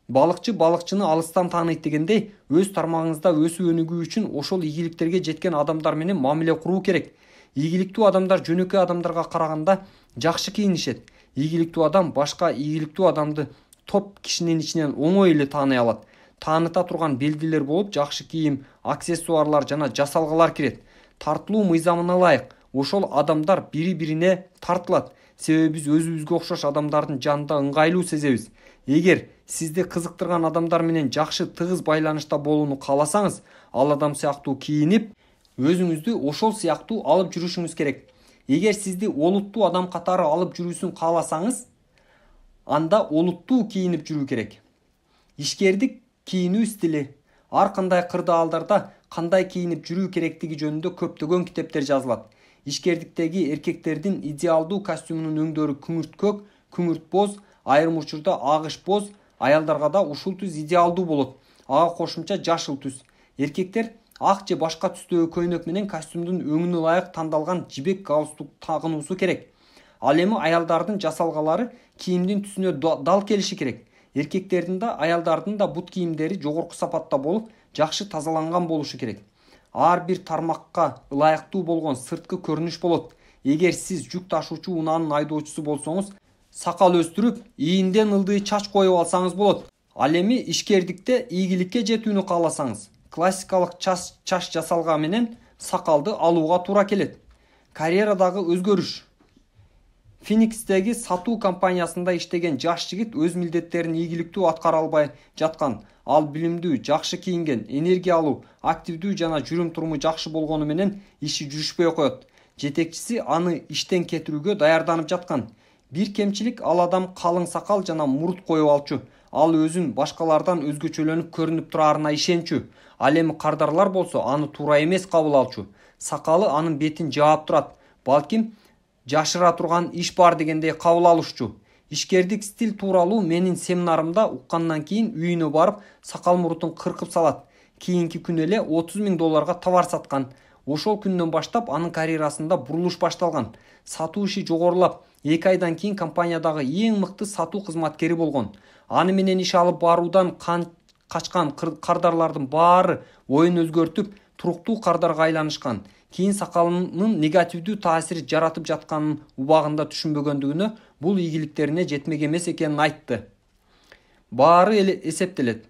Балыкчы балыкчыны алыстан тааныйт дегендей, өз тармагыңызда өсүп өнүгүү үчүн ошол ийгиликтерге жеткен адамдар менен мамиле куруу керек. Ийгиликтүү адамдар жөнөкөй адамдарга караганда жакшы кийинишет. Ийгиликтүү адам башка ийгиликтүү адамды топ кишинин ичинен оңой эле тааный алат. Тааныта турган белгилер болуп жакшы кийим, аксессуарлар жана жасалгалар кирет. Тартылуу мыйзамына ылайык ошол адамдар бири-бирине тартылат. себеби биз өзүбүзгө окшош адамдардын жанында ыңгайлуу сезебиз. Эгер сизди кызыктырган адамдар менен жакшы тыгыз байланышта болууну кааласаңыз, ал адам сыяктуу кийинип, өзүңүздү ошол сыяктуу алып жүрүшүңүз керек. Эгер сизди олуттуу адам катары алып жүрүүсүн кааласаңыз, анда олуттуу кийинип жүрүү керек. Ишкердик кийинүү стили, ар кандай кырдаалдарда кандай кийинип жүрүү керектиги жөнүндө көптөгөн китептер жазылат. Ишкердиктеги эркектердин идеалдуу костюмунун өңдөрү күңүрт көк, күңүрт боз, айрым учурда агыш боз, аялдарга да ушул түс идеалдуу болот. Ага кошумча жашыл түс. Эркектер ак же башка түстөгү көйнөк менен костюмдун өңүнө ылайык тандалган жибек галстук тагынуусу керек. Ал эми аялдардын жасалгалары кийимдин түсүнө дал келиши керек. Эркектердин да, аялдардын да бут кийимдери жогорку сапатта болуп, жакшы тазаланган болушу керек. Ар бир тармакка ылайыктуу болгон сырткы көрүнүш болот. Эгер сиз жүк ташуучу унаанын айдоочусу болсоңуз, сакал өстүрүп, ийинден ылдый чач коюп алсаңыз болот. Ал эми ишкердикте ийгиликке жетүүнү кааласаңыз, классикалык чач жасалга менен сакалды алууга туура келет. Карьерадагы өзгөрүш. Феникстеги сатуу компаниясында иштеген жаш жигит өз милдеттерин ийгиликтүү аткара албай жаткан. Ал билимдүү, жакшы кийинген, энергиялуу, активдүү жана жүрүм-туруму жакшы болгону менен иши жүрүшпөй коет. Жетекчиси аны иштен кетирүүгө даярданып жаткан. Бир кемчилик, ал адам калың сакал жана мурут коюп алчу. Ал өзүн башкалардан өзгөчөлөнүп көрүнүп тураарына ишенчү. Ал эми кардарлар болсо аны туура эмес кабыл алчу. Сакалы анын бетин жаап турат. Балким жашыра турган иш бар дегендей кабыл алышчу. Ишкердик стиль тууралуу менин семинарымда уккандан кийин үйүнө барып, сакал мурутун кыркып салат. Кийинки күнү эле $30,000 товар саткан. Ошол күндөн баштап анын карьерасында бурулуш башталган. Сатуу иши жогорулап, 2 айдан кийин компаниядагы эң мыкты сатуу кызматкери болгон. Аны менен иш алып баруудан качкан кардарлардын баары оюн өзгөртүп, туруктуу кардарга айланышкан. Кийин сакалынын негативдүү таасир жаратып жатканын убагында түшүнбөгөндүгүнө, бул ийгиликтерине жетмек эмес экенин айтты. Баары эсептелет.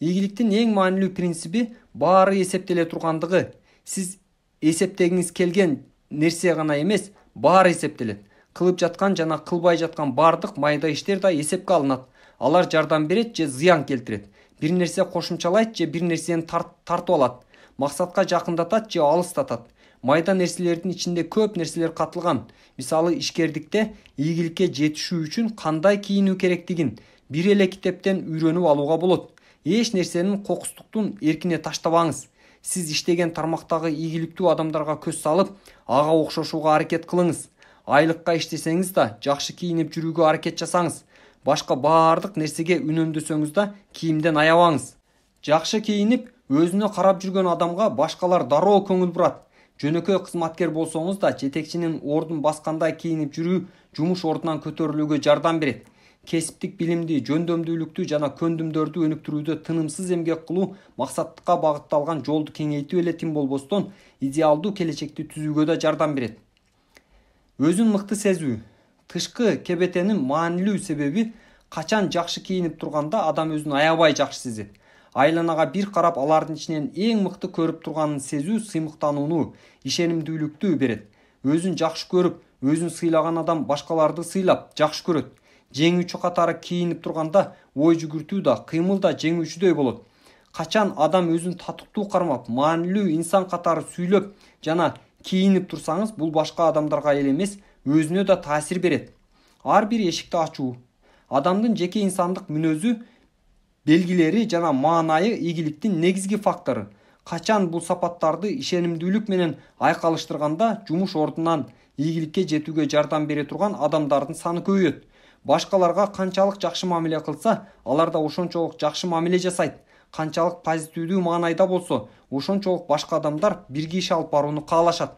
Ийгиликтин эң маанилүү принциби баары эсептеле тургандыгы. Сиз эсептегиңиз келген нерсе гана эмес, баары эсептелет. Кылып жаткан жана кылбай жаткан бардык майда иштер да эсепке алынат. Алар жардам берет же зыян келтирет. Бир нерсе кошумчалайт же бир нерсени тартып алат. Максатка жакындатат же алыстатат. Майда нерселердин ичинде көп нерселер катылган. Мисалы, ишкердикте ийгиликке жетишүү үчүн кандай кийинүү керектигин бир эле китептен үйрөнүп алууга болот. Эч нерсенин кокустуктун эркине таштабаңыз. Сиз иштеген тармактагы ийгиликтүү адамдарга көз салып, ага окшошууга аракет кылыңыз. Айлыкка иштесеңиз да жакшы кийинип жүрүүгө аракет жасаңыз. Башка баардык нерсеге үнөндөсөңүз да кийимден аябаңыз. Жакшы кийинип, өзүнө карап жүргөн адамга башкалар дароо көңүл бурат. Жөнөкөй кызматкер болсоңуз да жетекчинин ордун баскандай кийинип жүрүү жумуш ордунан көтөрүлүүгө жардам берет. Кесиптик билимди, жөндөмдүүлүктү жана көндүмдөрдү өнүктүрүүдө тынымсыз эмгек кылуу максатка багытталган жолду кеңейтип эле тим болбостон, идеалдуу келечекти түзүүгө да жардам берет. Өзүн мыкты сезүү. Тышкы кебетенин маанилүү себеби качан жакшы кийинип турганда адам өзүн аябай жакшы сезет. Айланага бир карап алардын ичинен эң мыкты көрүп турганын сезүү сыймыктанууну, ишенимдүүлүктү берет. Өзүн жакшы көрүп, өзүн сыйлаган адам башкаларды сыйлап, жакшы көрөт. Жеңүүчү катары кийинип турганда ой жүгүртүү да, кыймыл да жеңүүчүдөй болот. Качан адам өзүн татыктуу кармап, маанилүү инсан катары сүйлөп жана кийинип турсаңыз, бул башка адамдарга эле эмес, өзүнө да таасир берет. Ар бир эшикти ачуу. Адамдын жеке инсандык мүнөзү, белгилери жана маанайы ийгиликтин негизги фактору. Качан бул сапаттарды ишенимдүүлүк менен айкалыштырганда, жумуш ордунан ийгиликке жетүүгө жардам бере турган адамдардын саны көбөйөт. Башкаларга канчалык жакшы мамиле кылса, алар да ошончолук жакшы мамиле жасайт. Канчалык позитивдүү маанайда болсо, ошончолук башка адамдар бирге иш алып барууну каалашат.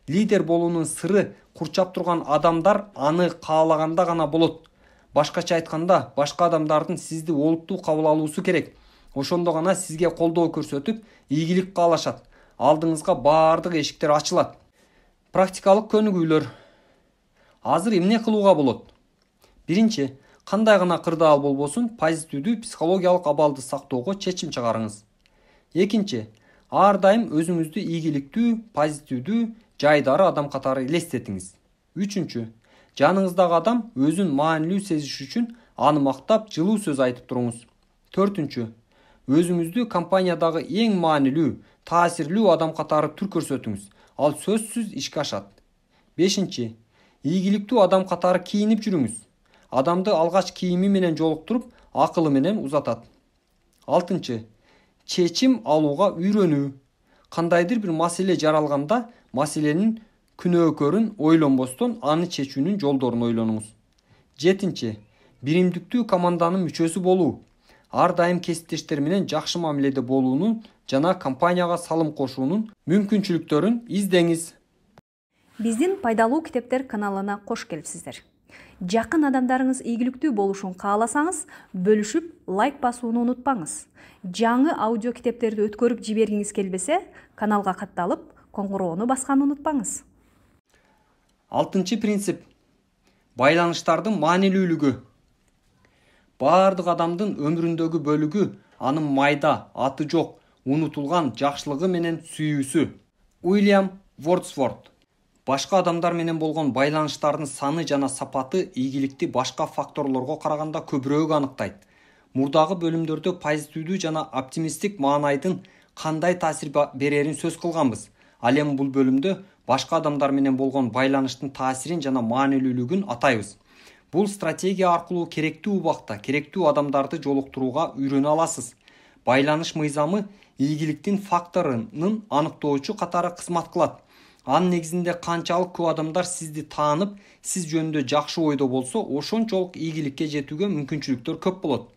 Лидер болуунун сыры курчап турган адамдар аны каалаганда гана болот. Башкача айтканда, башка адамдардын сизди олуттуу кабыл алуусу керек. Ошондо гана сизге колдоо көрсөтүп, ийгилик каалашат. Алдыңызга баардык эшиктер ачылат. Практикалык көнүгүүлөр. Азыр эмне кылууга болот? Биринчи, кандай гана кырдаал болбосун, позитивдүү психологиялык абалды сактоого чечим чыгарыңыз. Экинчи, ар дайым өзүңүздү ийгиликтүү, позитивдүү, жайдары адам катары элестетиңиз. Үчүнчү, Жаныңыздагы адам өзүн маанилүү сезиш үчүн аны мактап жылуу сөз айтып туруңуз. 4. Өзүңүздү компаниядагы эң маанилүү, таасирлүү адам катары түр көрсөтүңүз. Ал сөзсүз ишке ашат. 5. Ийгиликтүү адам катары кийинип жүрүңүз. Адамды алгач кийими менен жолуктуруп, акылы менен узатат. 6. Чечим алууга үйрөнүү. Кандайдыр бир маселе жаралганда, маселенин күнөөкөрүн ойлонбостон аны чечүүнүн жолдорун ойлонуңуз. 7. Биримдиктүү команданын мүчөсү болуу. Ар дайым кесиптештер менен жакшы мамиледе болуунун жана компанияга салым кошуунун мүмкүнчүлүктөрүн издеңиз. Биздин пайдалуу китептер каналына кош келипсиздер. Жакын адамдарыңыз ийгиликтүү болушун кааласаңыз, бөлүшүп лайк басууну унутпаңыз. Жаңы аудио китептерди өткөрүп жибергиңиз келбесе, каналга катталып, коңгуроону басканды унутпаңыз. 6. принцип. Байланыштардын маанилүүлүгү. Баардык адамдын өмүрүндөгү бөлүгү анын майда, аты жок, унутулган жакшылыгы менен сүйүүсү. Уильям Вордсворт. Башка адамдар менен болгон байланыштардын саны жана сапаты ийгиликти башка факторлорго караганда көбүрөөк аныктайт. Мурдагы бөлүмдөрдө позитивдүү жана оптимисттик маанайдын кандай таасир берерин сөз кылганбыз. Ал эми бул бөлүмдө башка адамдар менен болгон байланыштын таасирин жана маанилүүлүгүн атайбыз. Бул стратегия аркылуу керектүү убакта керектүү адамдарды жолуктурууга үйрөнө аласыз. Байланыш мыйзамы ийгиликтин факторунун аныктоочу катары кызмат кылат. Анын негизинде канчалык көп адамдар сизди таанып, сиз жөнүндө жакшы ойдо болсо, ошончолук ийгиликке жетүүгө мүмкүнчүлүктөр көп болот.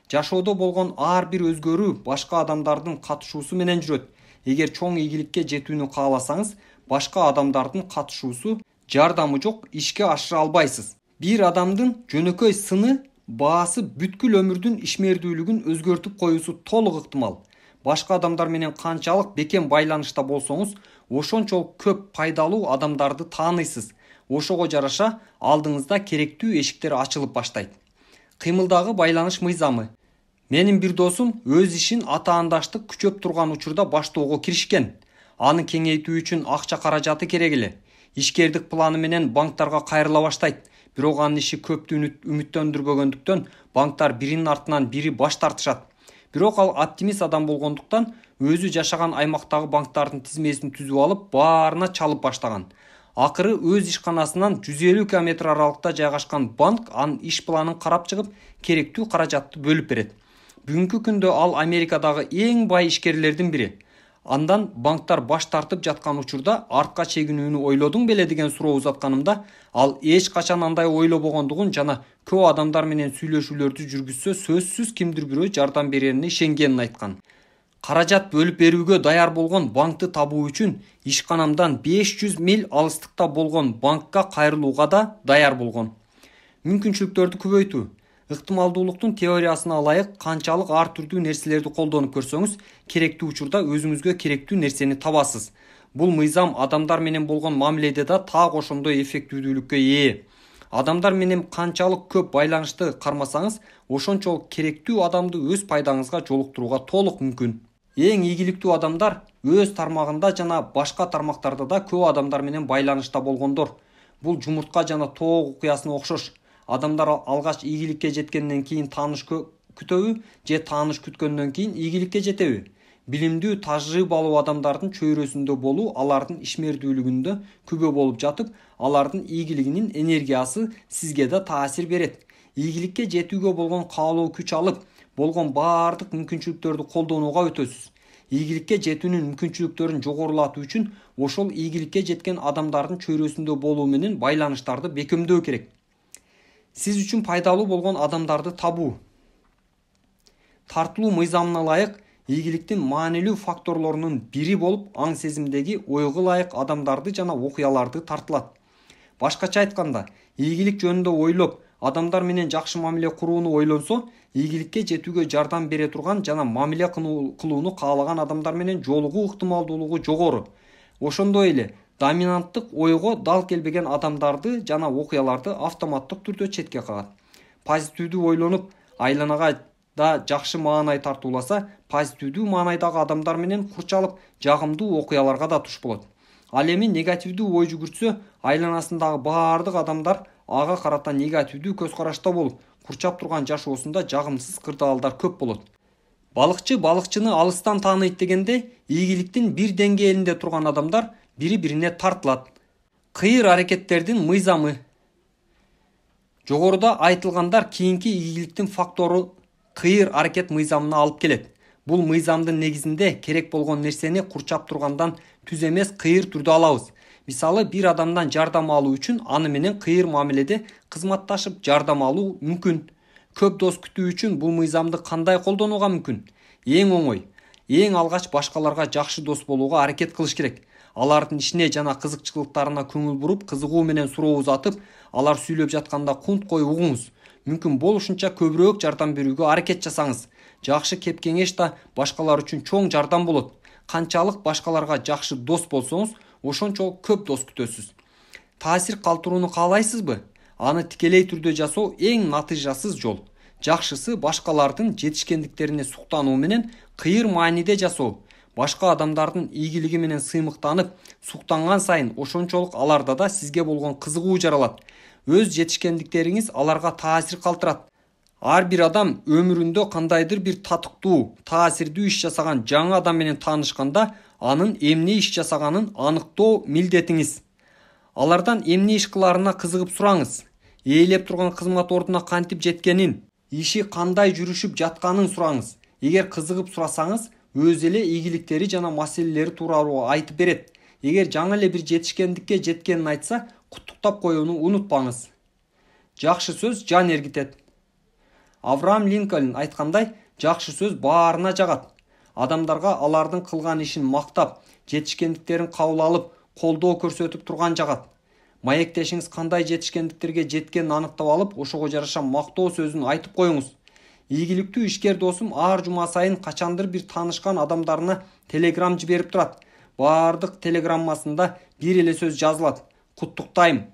Жашоодо болгон ар бир өзгөрүү башка адамдардын катышуусу менен жүрөт. Эгер чоң ийгиликке жетүүнү кааласаңыз, башка адамдардын катышуусу жардамы жок ишке ашыра албайсыз. Бир адамдын жөнөкөй сыны баасы бүткүл өмүрдүн ишмердүүлүгүн өзгөртүп коюусу толук ыктымал. Башка адамдар менен канчалык бекем байланышта болсоңуз, ошончолук көп пайдалуу адамдарды тааныйсыз. Ошого жараша алдыңызда керектүү эшиктер ачылып баштайт. Кыймылдагы байланыш мыйзамы. Менин бир досум өз ишин атаандаштык күчөп турган учурда баштоого киришкен. Аны кеңейтүү үчүн акча каражаты керек эле. Ишкердик планы менен банктарга кайрыла баштайт. Бирок анын иши көптү үмүттөндүрбөгөндүктөн банктар биринин артынан бири баш тартышат. Бирок ал оптимист адам болгондуктан өзү жашаган аймактагы банктардын тизмесин түзүп алып, баарына чалып баштаган. Акыры өз ишканасынан 150 км аралыкта жайгашкан банк анын иш планын карап чыгып, керектүү каражатты бөлүп берет. Бүгүнкү күндө ал Америкадагы эң бай ишкерлердин бири. Андан банктар баш тартып жаткан учурда артка чегинүүнү ойлодуң беле деген суроо узатканымда, ал эч качан андай ойлобогондугун жана көп адамдар менен сүйлөшүүлөрдү жүргүзсө сөзсүз кимдир бирөө жардам берерине ишенгенин айткан. Каражат бөлүп берүүгө даяр болгон банкты табуу үчүн ишканамдан 500 миль алыстыкта болгон банкка кайрылууга да даяр болгон. Мүмкүнчүлүктөрдү көбөйтүү. Ыктымалдуулуктун теориясына ылайык канчалык ар түрдүү нерселерди колдонуп көрсөңүз, керектүү учурда өзүңүзгө керектүү нерсени табасыз. Бул мыйзам адамдар менен болгон мамиледе да так ошондой эффективдүүлүккө ээ. Адамдар менен канчалык көп байланышты кармасаңыз, ошончолук керектүү адамды өз пайдаңызга жолуктурууга толук мүмкүн. Эң ийгиликтүү адамдар өз тармагында жана башка тармактарда да көп адамдар менен байланышта болгондор. Бул жумуртка жана тоок окуясына окшош. Адамдар алгач ийгиликке жеткенден кийин тааныш күтөбү же тааныш күткөндөн кийин ийгиликке жетеби? Билимдүү, тажрыйбалуу адамдардын чөйрөсүндө болуу алардын ишмердүүлүгүндө күбө болуп жатып, алардын ийгилигинин энергиясы сизге да таасир берет. Ийгиликке жетүүгө болгон каалоо күч алып, болгон баардык мүмкүнчүлүктөрдү колдонууга өтөсүз. Ийгиликке жетүүнүн мүмкүнчүлүктөрүн жогорулатуу үчүн ошол ийгиликке жеткен адамдардын чөйрөсүндө болуу менен байланыштарды бекемдөө керек. Сиз үчүн пайдалуу болгон адамдарды табуу. Тартылуу мыйзамына ылайык ийгиликтин маанилүү факторлорунун бири болуп аң сезимдеги ойго ылайык адамдарды жана окуяларды тартылат. Башкача айтканда, ийгилик жөнүндө ойлоп, адамдар менен жакшы мамиле курууну ойлонсо, ийгиликке жетүүгө жардам бере турган жана мамиле кылууну каалаган адамдар менен жолугуу ыктымалдуулугу жогору. Ошондой эле доминанттык ойго дал келбеген адамдарды жана окуяларды автоматтык түрдө четке кагат. Позитивдүү ойлонуп, айланага да жакшы маанай тартууласа, позитивдүү маанайдагы адамдар менен курчалып, жагымдуу окуяларга да туш болот. Ал эми негативдүү ой жүгүртсө, айланасындагы баардык адамдар ага карата негативдүү көз карашта болуп, курчап турган жашоосунда жагымсыз кырдаалдар көп болот. Балыкчы балыкчыны алыстан тааныйт дегенде, ийгиликтин бир деңгээлинде турган адамдар бири-бирине тартылат. Кыйыр аракеттердин мыйзамы. Жогоруда айтылгандар кийинки ийгиликтин фактору кыйыр аракет мыйзамына алып келет. Бул мыйзамдын негизинде керек болгон нерсени курчап тургандан түз эмес кыйыр түрдө алабыз. Мисалы, бир адамдан жардам алуу үчүн аны менен кыйыр мамиледе кызматташып жардам алуу мүмкүн. Көп дос күтүү үчүн бул мыйзамды кандай колдонууга мүмкүн? Эң оңой. Эң алгач башкаларга жакшы дос болууга аракет кылыш керек. Алардын ишине жана кызыкчылыктарына көңүл буруп, кызыгуу менен суроо узатып, алар сүйлөп жатканда кунт коюп угуңуз. Мүмкүн болушунча көбүрөөк жардам берүүгө аракет жасаңыз. Жакшы кеп кеңеш да башкалар үчүн чоң жардам болот. Канчалык башкаларга жакшы дос болсоңуз, ошончолук көп дос күтөсүз. Таасир калтырууну каалайсызбы? Аны тикелей түрдө жасоо эң натыйжасыз жол. Жакшысы башкалардын жетишкендиктерине суктануу менен кыйыр мааниде жасоо. Башка адамдардын ийгилиги менен сыймыктанып, суктанган сайын ошончолук аларда да сизге болгон кызыгуу жаралат. Өз жетишкендиктериңиз аларга таасир калтырат. Ар бир адам өмүрүндө кандайдыр бир татыктуу, таасирдүү иш жасаган жаңы адам менен таанышканда, анын эмне иш жасаганын аныктоо милдетиңиз. Алардан эмне иш кыларына кызыгып сураңыз. Ээлеп турган кызмат ордуна кантип жеткенин, иши кандай жүрүшүп жатканын сураңыз. Эгер кызыгып сурасаңыз, өз эле ийгиликтери жана маселелери тууралуу айтып берет. Эгер жаңы эле бир жетишкендикке жеткенин айтса, куттуктап коюуну унутпаңыз. Жакшы сөз жан эргитет. Авраам Линкольн айткандай, жакшы сөз баарына жагат. Адамдарга алардын кылган ишин мактап, жетишкендиктерин кабыл алып, колдоо көрсөтүп турган жагат. Маектешиңиз кандай жетишкендиктерге жеткенин аныктап алып, ошого жараша мактоо сөзүн айтып коюңуз. Ийгиликтүү ишкер досум ар жума сайын качандыр бир таанышкан адамдарына телеграм жиберип турат. Баардык телеграммасында бир эле сөз жазылат: куттуктайм.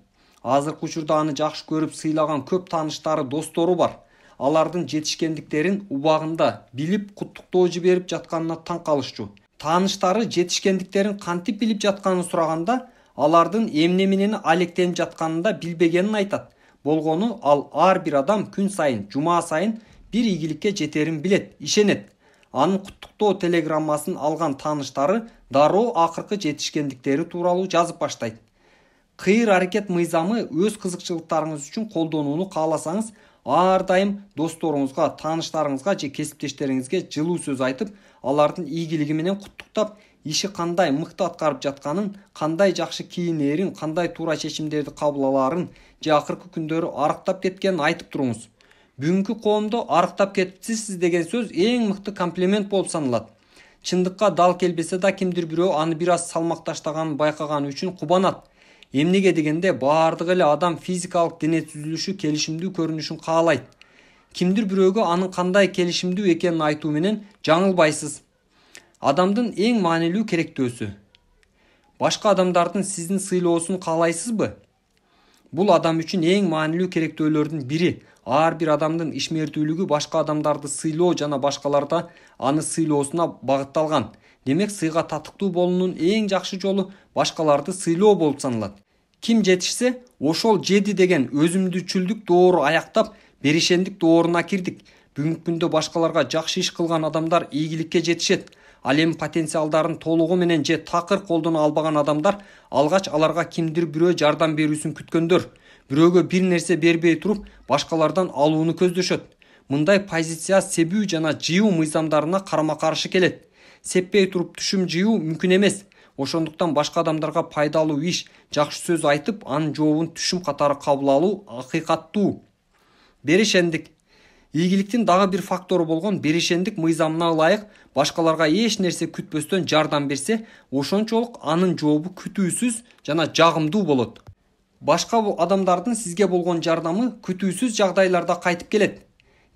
Азыркы учурда аны жакшы көрүп сыйлаган көп тааныштары, достору бар. Алардын жетишкендиктерин убагында билип, куттуктоо жиберип жатканына таң калышчу. Тааныштары жетишкендиктерин кантип билип жатканын сураганда, алардын эмне менен алектенип жатканын да билбегенин айтат. Болгону ал ар бир адам күн сайын, жума сайын бир ийгиликке жетерин билет, ишенет. Анын куттуктоо телеграммасын алган тааныштары дароо акыркы жетишкендиктери тууралуу жазып баштайт. Кыйыр аракет мыйзамы өз кызыкчылыктарыңыз үчүн колдонууну кааласаңыз, ар дайым досторуңузга, тааныштарыңызга же кесиптештериңизге жылуу сөз айтып, алардын ийгилиги менен куттуктап, иши кандай мыкты аткарып жатканын, кандай жакшы кийинээрин, кандай туура чечимдерди кабыл алаарын же акыркы күндөрү арыктап кеткенин айтып туруңуз. Бүгүнкү коомдо арыктап кетипсиз деген сөз эң мыкты комплимент болуп саналат. Чындыкка дал келбесе да кимдир бирөө аны бир аз салмак таштаганын байкаганы үчүн кубанат. Эмнеге дегенде баардык эле адам физикалык дене түзүлүшү келишимдүү көрүнүшүн каалайт. Кимдир бирөөгө анын кандай келишимдүү экенин айтуу менен жаңылбайсыз. Адамдын эң маанилүү керектөөсү. Башка адамдардын сиздин сыйлоосун каалайсызбы? Бул адам үчүн эң маанилүү керектөөлөрдүн бири. Ар бир адамдын ишмердүүлүгү башка адамдарды сыйлоо жана башкаларда аны сыйлоосуна багытталган. Демек, сыйга татыктуу болуунун эң жакшы жолу башкаларды сыйлоо болуп саналат. Ким жетишсе, ошол жеди деген өзүмдүчүлдүк доору аяктап, беришендик дооруна кирдик. Бүгүнкү күндө башкаларга жакшы иш кылган адамдар ийгиликке жетишет. Ал эми потенциалдарын толугу менен же такыр колдоно албаган адамдар алгач аларга кимдир бирөө жардам берүүсүн күткөндөр. Бирөөгө бир нерсе бербей туруп, башкалардан алууну көздөшөт. Мындай позиция себүү жана жыюу мыйзамдарына карама каршы келет. Сеппей туруп түшүм жыюу мүмкүн эмес. Ошондуктан башка адамдарга пайдалуу иш, жакшы сөз айтып, анын жообун түшүм катары кабыл алуу акыйкаттуу. Беришендик. Ийгиликтин дагы бир фактору болгон беришендик мыйзамына ылайык башкаларга эч нерсе күтпөстөн жардам берсе, ошончолук анын жообу күтүүсүз жана жагымдуу болот. Башка адамдардын сизге болгон жардамы күтүүсүз жагдайларда кайтып келет.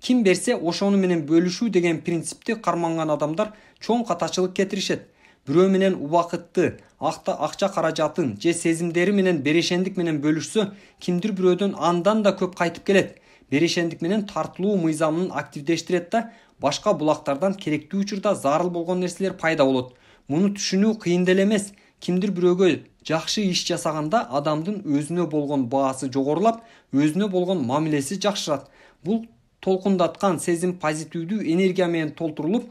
Ким берсе, ошону менен бөлүшүү деген принципти карманган адамдар чоң катачылык кетиришет. Бирөө менен убакытты, акча каражатын же сезимдери менен беришендик менен бөлүшсө, кимдир бирөөдөн андан да көп кайтып келет. Беришендик менен тартылуу мыйзамын активдештирет да, башка булактардан керектүү учурда зарыл болгон нерселер пайда болот. Муну түшүнүү кыйын деле эмес. Кимдир бирөөгө Жакшы иш жасаганда адамдын өзүнө болгон баасы жогорулап, өзүнө болгон мамилеси жакшырат. Бул толкундаткан сезим позитивдүү энергия менен толтурулуп,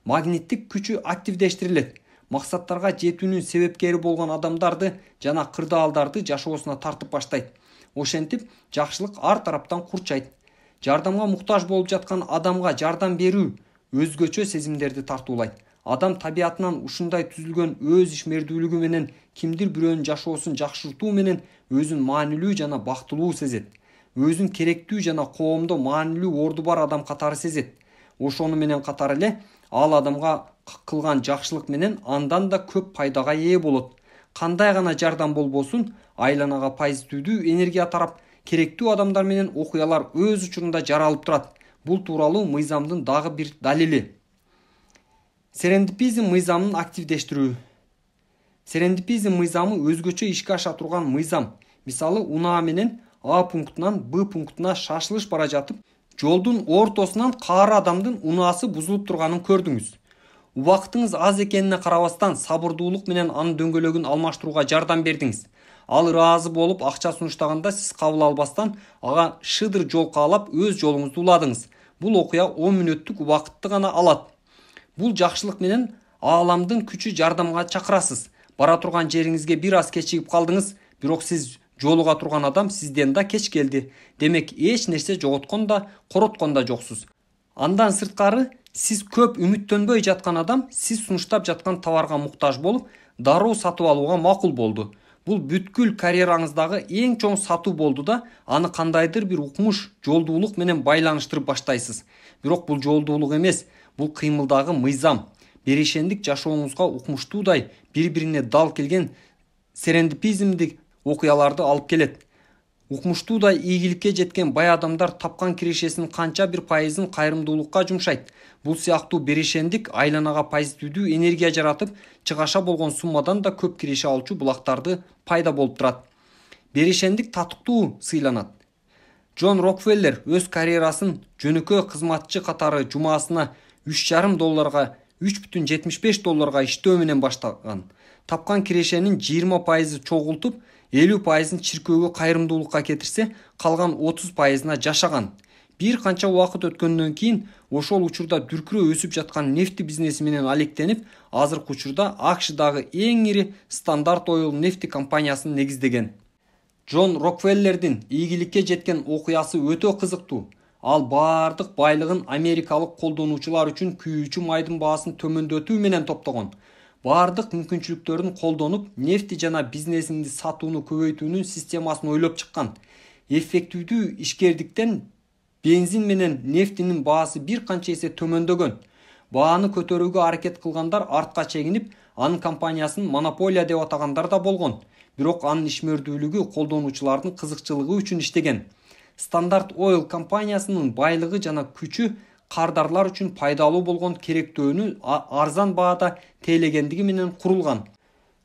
магниттик күчү активдештирилет. Максаттарга жетүүнүн себепкери болгон адамдарды жана кырдаалдарды жашоосуна тартып баштайт. Ошентип, жакшылык ар тараптан курчайт. Жардамга муктаж болуп жаткан адамга жардам берүү өзгөчө сезимдерди тартуулайт. Адам табиятынан ушундай түзүлгөн өз ишмердүүлүгү менен кимдир бирөөнүн жашоосун жакшыртуу менен өзүн маанилүү жана бактылуу сезет. Өзүн керектүү жана коомдо маанилүү орду бар адам катары сезет. Ошону менен катар эле ал адамга кылган жакшылык менен андан да көп пайдага ээ болот. Кандай гана жардам болбосун, айланага позитивдүү энергия тарап, керектүү адамдар менен окуялар өз учурунда жаралып турат. Бул тууралуу мыйзамдын дагы бир далили. Серендипизм мыйзамын активдештирүү. Серендипизм мыйзамы өзгөчө ишке аша турган мыйзам. Мисалы, унаа менен А пунктунан Б пунктуна шашылыш бара жатып, жолдун ортосунан каары адамдын унаасы бузулуп турганын көрдүңүз. Убактыңыз аз экенине карабастан сабырдуулук менен анын дөңгөлөгүн алмаштырууга жардам бердиңиз. Ал ыраазы болуп акча сунуштаганда сиз кабыл албастан ага шыдыр жол каалап өз жолуңузду уладыңыз. Бул окуя 10 мүнөттүк убакытты гана алат. Бул жакшылык менен ааламдын күчү жардамга чакырасыз. Бара турган жериңизге бир аз кечигип калдыңыз, бирок сиз жолуга турган адам сизден да кеч келди. Демек, эч нерсе жоготкон да, короткон да жоксуз. Андан сырткары, сиз көп үмүттөнбөй жаткан адам сиз сунуштап жаткан товарга муктаж болуп, дароо сатып алууга макул болду. Бул бүткүл карьераңыздагы эң чоң сатуу болду да, аны кандайдыр бир укмуш, жолдуулук менен байланыштырып баштайсыз. Бирок бул жолдуулук эмес, бул кыймылдагы мыйзам. Берешендик жашооңузга укмуштуудай бири-бирине дал келген серендипизмдик окуяларды алып келет. Укмуштуудай ийгиликке жеткен бай адамдар тапкан кирешесинин канча бир пайызын кайрымдуулукка жумшайт. Бул сыяктуу берешендик айланага позитивдүү энергия жаратып, чыгаша болгон суммадан да көп киреше алчу булактарды пайда болуп турат. Берешендик татыктуу сыйланат. Джон Рокфеллер өз карьерасын жөнөкөй кызматчы катары жумасына $3,5 $3,75 иштөө менен баштаган. Тапкан кирешенин 20% чогултуп, 50% чиркөөгө кайрымдуулукка кетирсе, калган 30%-на жашаган. Бир канча убакыт өткөндөн кийин ошол учурда дүркүрөө өсүп жаткан нефти бизнеси менен алектенип, азыркы учурда АКШдагы эң ири Стандарт Ойл нефти компаниясын негиздеген. Джон Рокфеллердин ийгиликке жеткен окуясы өтө кызыктуу. Ал бардык байлыгын америкалык колдонуучулар үчүн күйүүчү майдын баасын төмөндөтүү менен топтогон. Бардык мүмкүнчүлүктөрүн колдонуп, нефти жана бизнесинди сатууну көбөйтүүнүн системасын ойлоп чыккан. Эффективдүү ишкердиктен бензин менен нефтинин баасы бир канча эсе төмөндөгөн. Бааны көтөрүүгө аракет кылгандар артка чегинип, анын компаниясын монополия деп атагандар да болгон. Бирок анын ишмердүүлүгү колдонуучулардын кызыкчылыгы үчүн иштеген. Стандарт Ойл компаниясынын байлыгы жана күчү кардарлар үчүн пайдалуу болгон керектөөнү арзан баада тейлегендиги менен курулган.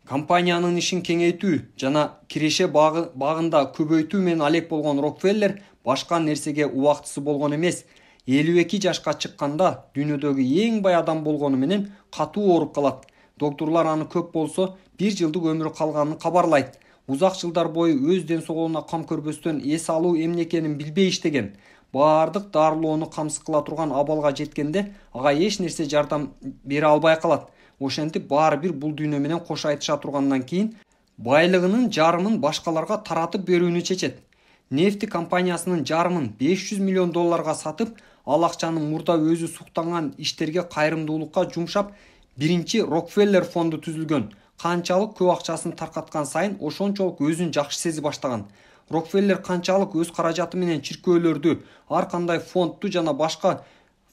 Компаниянын ишин кеңейтүү жана киреше багында көбөйтүү менен алек болгон Рокфеллер башка нерсеге убактысы болгон эмес. 52 жашка чыкканда дүйнөдөгү эң бай адам болгону менен катуу ооруп калат. Доктурлар аны көп болсо 1 жылдык өмүрү калганын кабарлайт. Узак жылдар бою өз ден соолугуна кам көрбөстөн эс алуу эмне экенин билбей иштеген. Бардык дарылоону камсыз кыла турган абалга жеткенде ага эч нерсе жардам бере албай калат. Ошентип баары бир бул дүйнө менен кош айтыша тургандан кийин байлыгынын жарымын башкаларга таратып берүүнү чечет. Нефти компаниясынын жарымын $500 миллион сатып, ал акчаны мурда өзү суктанган иштерге кайрымдуулукка жумшап, биринчи Рокфеллер фонду түзүлгөн. Канчалык көп акчасын таркаткан сайын ошончолук өзүн жакшы сезип баштаган. Рокфеллер канчалык өз каражаты менен чиркөөлөрдү, ар кандай фондду жана башка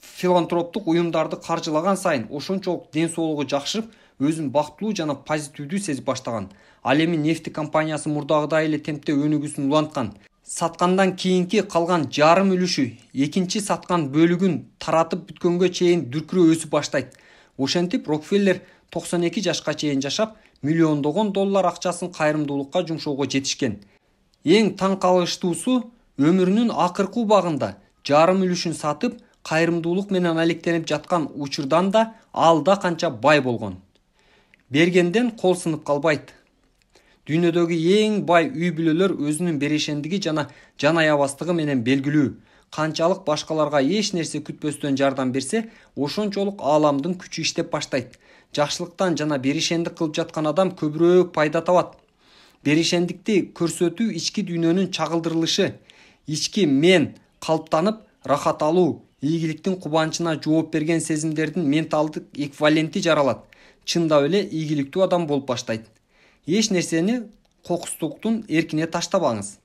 филантроптук уюмдарды каржылаган сайын ошончолук ден соолугу жакшырып, өзүн бактылуу жана позитивдүү сезип баштаган. Ал эми нефти компаниясы мурдагыдай эле темпте өнүгүүсүн уланткан. Саткандан кийинки калган жарым үлүшү экинчи саткан бөлүгүн таратып бүткөнгө чейин дүркүрөө өсүп баштайт. Ошентип Рокфеллер 92 жашка чейин жашап, миллиондогон доллар акчасын кайрымдуулукка жумшоого жетишкен. Эң таң калыштуусу, өмүрүнүн акыркы убагында жарым үлүшүн сатып, кайрымдуулук менен алектенип жаткан учурдан да ал да канча бай болгон. Бергенден кол сынып калбайт. Дүйнөдөгү эң бай үй бүлөлөр өзүнүн берешендиги жана жан аябастыгы менен белгилүү. Канчалык башкаларга эч нерсе күтпөстөн жардам берсе, ошончолук ааламдын күчү иштеп баштайт. Жакшылыктан жана берешендик кылып жаткан адам көбүрөөк пайда табат. Берешендикти көрсөтүү ички дүйнөнүн чагылдырылышы, ички мен калыптанып, рахат алуу, ийгиликтин кубанычына жооп берген сезимдердин менталдык эквиваленти жаралат. Чындап эле ийгиликтүү адам болуп баштайт. Эч нерсени кокустуктун эркине таштабаңыз.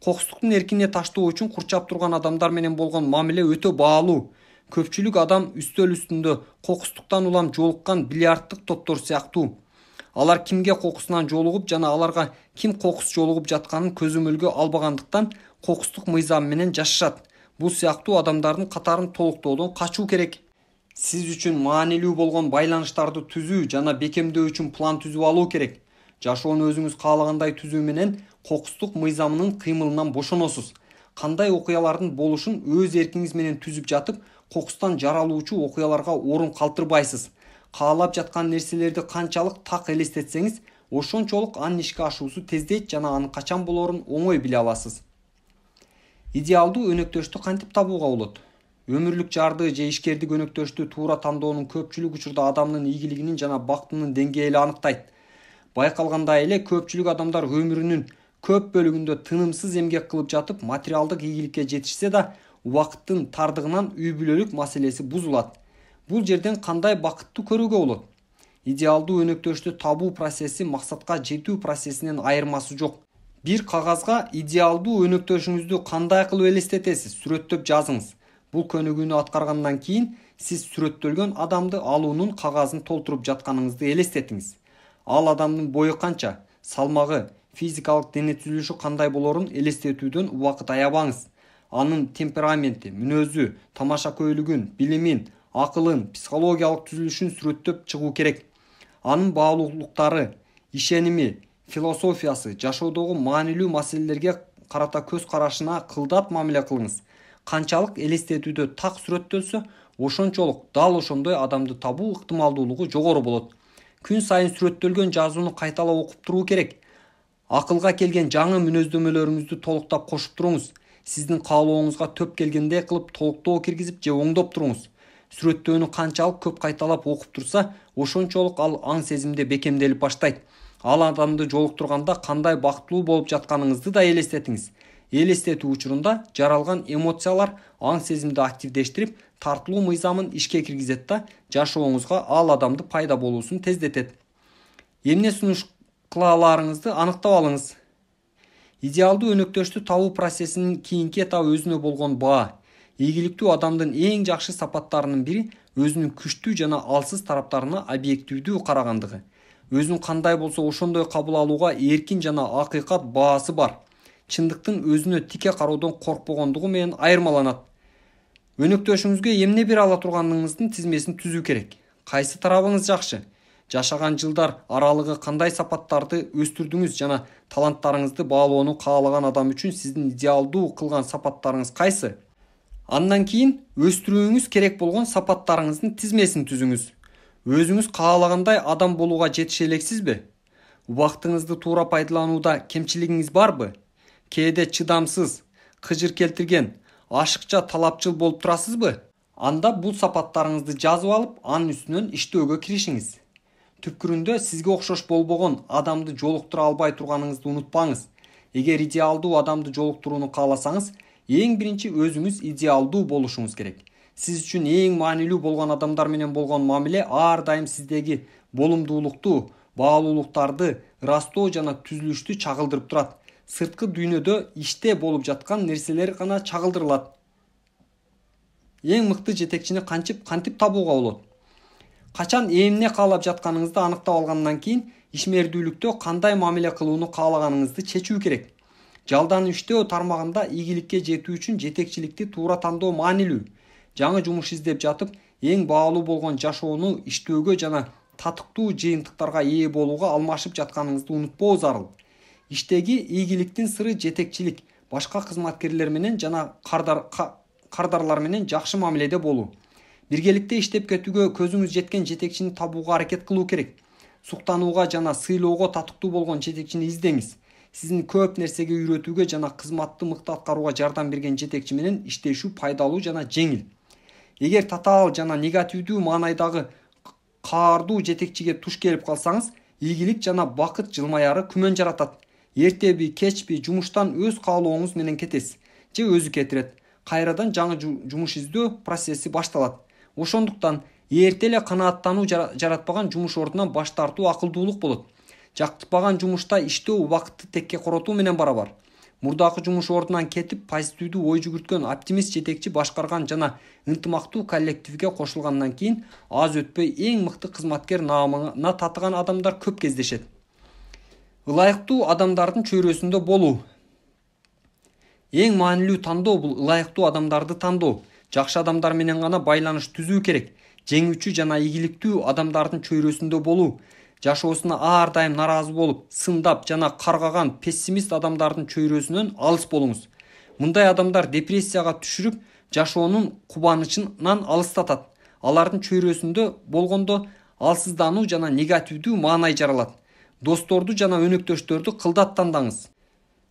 Кокустуктун эркине таштоо үчүн курчап турган адамдар менен болгон мамиле өтө баалуу. Көпчүлүк адам үстөл үстүндө кокустуктан улам жолуккан бильярдтык топтор сыяктуу. Алар кимге кокусунан жолугуп жана аларга ким кокус жолугуп жатканын көзөмөлгө албагандыктан кокустук мыйзам менен жашашат. Бул сыяктуу адамдардын катарын толуктоодон качуу керек. Сиз үчүн маанилүү болгон байланыштарды түзүү жана бекемдөө үчүн план түзүп алуу керек. Жашоону өзүңүз каалагандай түзүү менен кокустук мыйзамынын кыймылынан бошоносуз. Кандай окуялардын болушун өз эркиңиз менен түзүп жатып, кокустан жаралуучу окуяларга орун калтырбайсыз. Каалап жаткан нерселерди канчалык так элестетсеңиз, ошончолук анын ишке ашуусу тездейт жана анын качан болорун оңой биле аласыз. Идеалдуу өнөктөштү кантип табууга болот? Өмүрлүк жарды же ишкердик өнөктөштү туура тандоонун көпчүлүк учурда адамдын ийгилигинин жана бактынын деңгээли аныктайт. Байкалгандай эле көпчүлүк адамдар өмүрүнүн көп бөлүгүндө тынымсыз эмгек кылып жатып, материалдык ийгиликке жетишсе да, убакыттын тардыгынан үй бүлөлүк маселеси бузулат. Бул жерден кандай бакытты көрүүгө болот? Идеалдуу өнөктөштү табуу процесси максатка жетүү процессинен айырмасы жок. Бир кагазга идеалдуу өнөктөшүңүздү кандай кылып элестетесиз? Сүрөттөп жазыңыз. Бул көнүгүүнү аткаргандан кийин сиз сүрөттөлгөн адамды алуунун кагазын толтуруп жатканыңызды элестетиңиз. Ал адамдын бою канча, салмагы, физикалык дене түзүлүшү кандай болорун элестетүүдөн убакыт аябаңыз. Анын темпераменти, мүнөзү, тамаша көйлүгүн, билимин, акылын, психологиялык түзүлүшүн сүрөттөп чыгуу керек. Анын баалуулуктары, ишеними, философиясы, жашоодогу маанилүү маселелерге карата көз карашына кылдат мамиле кылыңыз. Канчалык элестетүүдө так сүрөттөлсө, ошончолук дал ошондой адамды табуу ыктымалдуулугу жогору болот. Күн сайын сүрөттөлгөн жазууну кайталап окуп туруу керек. Акылга келген жаңы мүнөздөмөлөрүңүздү толуктап кошуп туруңуз. Сиздин каалооңузга төп келгендей кылып толуктоо киргизип же оңдоп туруңуз. Сүрөттөөнү канчалык көп кайталап окуп турса, ошончолук ал аң сезимде бекемделип баштайт. Ал адамды жолуктурганда кандай бактылуу болуп жатканыңызды да элестетиңиз. Элестетүү учурунда жаралган эмоциялар аң сезимди активдештирип, тартылуу мыйзамын ишке киргизет да, жашооңузга ал адамды пайда болуусун тездетет. Эмне сунуш кылаларыңызды аныктап алыңыз. Идеалдуу өнөктөштү табуу процессинин кийинки этабы өзүнө болгон баа. Ийгиликтүү адамдын эң жакшы сапаттарынын бири өзүнүн күчтүү жана алсыз тараптарына объективдүү карагандыгы. Өзүн кандай болсо ошондой кабыл алууга эркин жана акыйкат баасы бар. Чындыктын өзүнө тике кароодон коркпогондугу менен айырмаланат. Өнөктөшүңүзгө эмне бере ала турганыңыздын тизмесин түзүү керек. Кайсы тарабыңыз жакшы? Жашаган жылдар аралыгы кандай сапаттарды өстүрдүңүз жана таланттарыңызды баалоону каалаган адам үчүн сиздин идеалдуу кылган сапаттарыңыз кайсы? Андан кийин өстүрүүңүз керек болгон сапаттарыңыздын тизмесин түзүңүз. Өзүңүз каалагандай адам болууга жетише элексизби? Убактыңызды туура пайдаланууда кемчилигиңиз барбы? Кээде чыдамсыз, кыжыр келтирген, ашыкча талапчыл болуп турасызбы? Анда бул сапаттарыңызды жазып алып, анын үстүнөн иштөөгө киришиңиз. Түпкүрүндө сизге окшош болбогон адамды жолуктура албай турганыңызды унутпаңыз. Эгер идеалдуу адамды жолуктурууну кааласаңыз, эң биринчи өзүңүз идеалдуу болушуңуз керек. Сиз үчүн эң маанилүү болгон адамдар менен болгон мамиле ар дайым сиздеги болумдуулукту, баалуулуктарды, ырастоо жана түзүлүштү чагылдырып турат. Сырткы дүйнөдө иште болуп жаткан нерселер гана чагылдырылат. Эң мыкты жетекчини кантип табууга болот? Качан эмне каалап жатканыңызды аныктап алгандан кийин, ишмердүүлүктө кандай мамиле кылууну каалаганыңызды чечүү керек. Жалдан иштөө тармагында ийгиликке жетүү үчүн жетекчиликти туура тандоо маанилүү. Жаңы жумуш издеп жатып, эң баалуу болгон жашоону иштөөгө жана татыктуу жыйынтыктарга ээ болууга алмашып жатканыңызды унутпоо зарыл. Иштеги ийгиликтин сыры жетекчилик, башка кызматкерлер менен жана кардарлар менен жакшы мамиледе болуу. Биргеликте иштеп кетүүгө көзүңүз жеткен жетекчини табууга аракет кылуу керек. суктанууга жана сыйлоого татыктуу болгон жетекчини издеңиз. Сизин көп нерсеге үйрөтүүгө жана кызматты мыкты аткарууга жардам берген жетекчи менен иштешүү пайдалуу жана жеңил. Эгер татаал жана негативдүү маанайдагы каардуу жетекчиге туш келип калсаңыз, ийгилик жана бакыт жылмаяры күмөн жаратат. Эртеби, кечпи жумуштан өз каалооңуз менен кетесиз же өзү кетирет. Кайрадан жаңы жумуш издөө процесси башталат. Ошондуктан эрте эле канааттануу жаратпаган жумуш ордунан баш тартуу акылдуулук болот. Жактырбаган жумушта иштөө убакытты текке коротуу менен барабар. Мурдакы жумуш ордунан кетип, позитивдүү ой жүгүрткөн оптимист жетекчи башкарган жана ынтымактуу коллективге кошулгандан кийин аз өтпөй эң мыкты кызматкер наамына татыган адамдар көп кездешет. Ылайыктуу адамдардын чөйрөсүндө болуу. Эң маанилүү тандоо бул ылайыктуу адамдарды тандоо. Жакшы адамдар менен гана байланыш түзүү керек. Жеңүүчү жана ийгиликтүү адамдардын чөйрөсүндө болуу. Жашоосуна ар дайым наразы болуп, сындап жана каргаган пессимист адамдардын чөйрөсүнөн алыс болуңуз. Мындай адамдар депрессияга түшүрүп, жашоонун кубанычынан алыстатат. Алардын чөйрөсүндө болгондо алсыздануу жана негативдүү маанай жаралат. Досторду жана өнөктөштөрдү кылдат тандаңыз.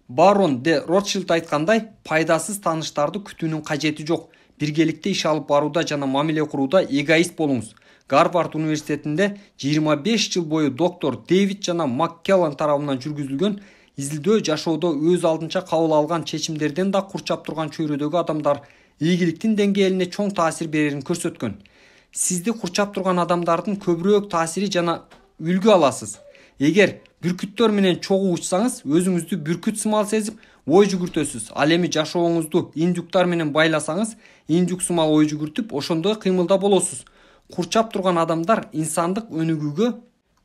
Барон де Ротшильд айткандай, пайдасыз тааныштарды күтүүнүн кажети жок. Биргеликте иш алып барууда жана мамиле курууда эгоист болуңуз. Гарвард университетинде 25 жыл бою доктор Дэвид жана Маккеллан тарабынан жүргүзүлгөн изилдөө жашоодо өз алдынча кабыл алган чечимдерден да курчап турган чөйрөдөгү адамдар ийгиликтин деңгээлине чоң таасир берерин көрсөткөн. Сизди курчап турган адамдардын көбүрөөк таасири жана үлгү аласыз. Эгер бүркүттөр менен чогуу учсаңыз, өзүңүздү бүркүт сымал сезип, ой жүгүртөсүз. Ал эми жашооңузду индюктар менен байласаңыз, индюк сымал ой жүгүртүп, ошондой кыймылда болосуз. Курчап турган адамдар инсандык өнүгүүгө,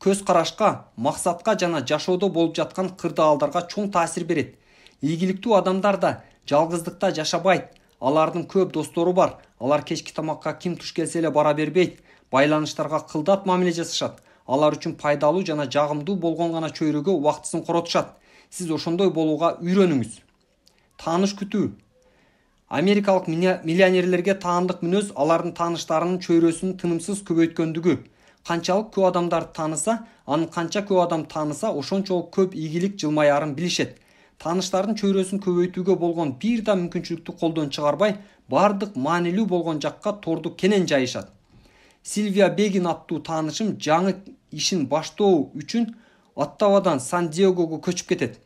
көз карашка, максатка жана жашоодо болуп жаткан кырдаалдарга чоң таасир берет. Ийгиликтүү адамдар да жалгыздыкта жашабайт. Алардын көп достору бар. Алар кечки тамакка ким туш келсе эле бара бербейт. Байланыштарга кылдат мамиле жасашат. Алар үчүн пайдалуу жана жагымдуу болгон гана чөйрөгө убактысын коротушат. Сиз ошондой болууга үйрөнүңүз. Тааныш күтүү. Америкалык миллионерлерге таандык мүнөз алардын тааныштарынын чөйрөсүн тынымсыз көбөйткөндүгү. Канчалык көп адамдарды тааныса, анын канча көп адам тааныса, ошончолук көп ийгилик жылмаярын билишет. Тааныштардын чөйрөсүн көбөйтүүгө болгон бир да мүмкүнчүлүктү колдон чыгарбай, бардык маанилүү болгон жакка торду кенен жайышат. Сильвия Бегин аттуу таанышым жаңы ишин баштоо үчүн Оттавадан Сан-Диегого көчүп кетет.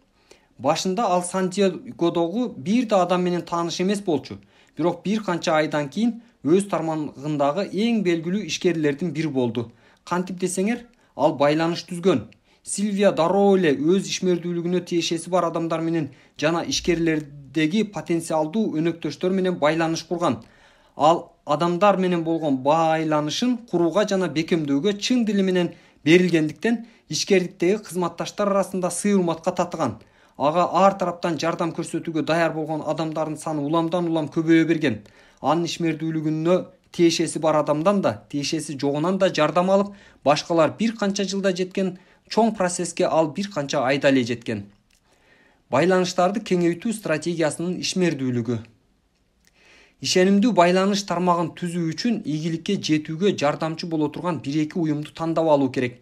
Башында ал Сан-Диегодогу бир да адам менен тааныш эмес болчу. Бирок бир канча айдан кийин өз тармагындагы эң белгилүү ишкерлердин бири болду. Кантип десеңер, ал байланыш түзгөн. Сильвия дароо эле өз ишмердүүлүгүнө тиешеси бар адамдар менен жана ишкерлердеги потенциалдуу өнөктөштөр менен байланыш курган. Ал адамдар менен болгон байланышын курууга жана бекемдөөгө чын дили менен берилгендиктен ишкерликтеги кызматташтар арасында сый урматка татыган. Ага ар тараптан жардам көрсөтүүгө даяр болгон адамдардын саны уламдан улам көбөйө берген. Анын ишмердүүлүгүнө тиешеси бар адамдан да, тиешеси жогунан да жардам алып, башкалар бир канча жылда жеткен чоң процесске ал бир канча айда эле жеткен. Байланыштарды кеңейтүү стратегиясынын ишмердүүлүгү. Ишенимдүү байланыш тармагын түзүү үчүн ийгиликке жетүүгө жардамчы боло турган 1-2 уюмду тандап алуу керек.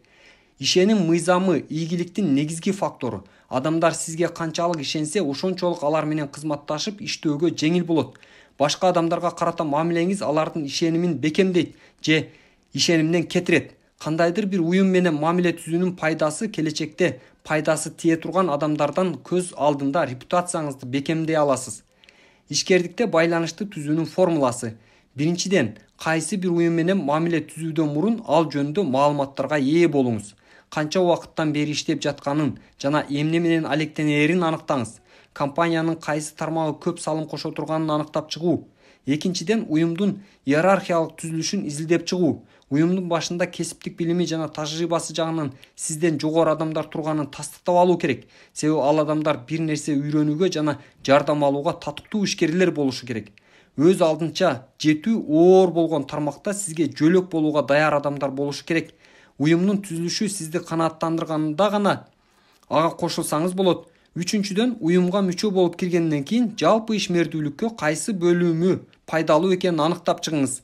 Ишеним мыйзамы ийгиликтин негизги фактору. Адамдар сизге канчалык ишенсе, ошончолук алар менен кызматташып иштөөгө жеңил болот. Башка адамдарга карата мамилеңиз алардын ишенимин бекемдейт же ишенимден кетирет. Кандайдыр бир уюм менен мамиле түзүүнүн пайдасы келечекте пайдасы тие турган адамдардан көз алдында репутацияңызды бекемдей аласыз. Ишкердикте байланышты түзүүнүн формуласы. Биринчиден, кайсы бир уюм менен мамиле түзүүдөн мурун ал жөнүндө маалыматтарга ээ болуңуз. Канча убакыттан бери иштеп жатканын жана эмне менен алектенерин аныктаңыз. Компаниянын кайсы тармагы көп салым кошо турганын аныктап чыгуу. Экинчиден, уюмдун иерархиялык түзүлүшүн изилдеп чыгуу. Уюмдун башында кесиптик билими жана тажрыйбасы жагынан сизден жогору адамдар турганын тастыктап алуу керек. Себеби ал адамдар бир нерсе үйрөнүүгө жана жардам алууга татыктуу ишкерлер болушу керек. Өз алдынча жетүү оор болгон тармакта сизге жөлөк болууга даяр адамдар болушу керек. Уюмдун түзүлүшү сизди канааттандырганда гана ага кошулсаңыз болот. Үчүнчүдөн, уюмга мүчө болуп киргенден кийин жалпы ишмердүүлүккө кайсы бөлүмү пайдалуу экенин аныктап чыгыңыз.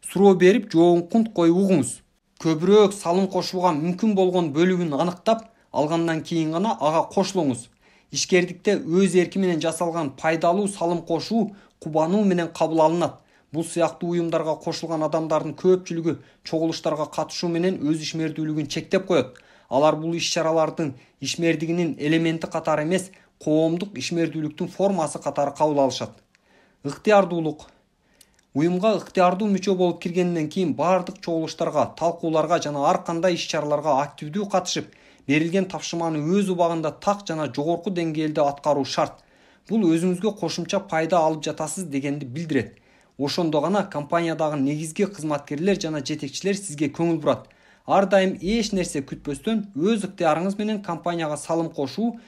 Суроо берип, жообун кунт коюп угуңуз. көбүрөөк салым кошууга мүмкүн болгон бөлүгүн аныктап алгандан кийин гана ага кошулуңуз. Ишкердикте өз эрки менен жасалган пайдалуу салым кошуу кубануу менен кабыл алынат. Бул сыяктуу уюмдарга кошулган адамдардын көпчүлүгү чогулуштарга катышуу менен өз ишмердүүлүгүн чектеп коет. Алар бул иш-чаралардын ишмердигинин элементи катары эмес, коомдук ишмердүүлүктүн формасы катары кабыл алышат. Ыктыярдуулук. Уюмга ыктыярдуу мүчө болуп киргенден кийин бардык чогулуштарга, талкууларга жана ар кандай иш-чараларга активдүү катышып, берилген тапшырманы өз убагында так жана жогорку деңгээлде аткаруу шарт. Бул өзүңүзгө кошумча пайда алып жатасыз дегенди билдирет. Ошондо гана компаниядагы негизги кызматкерлер жана жетекчилер сизге көңүл бурат. Ар дайым эч нерсе күтпөстөн өз ыктыярыңыз менен компанияга салым кошуу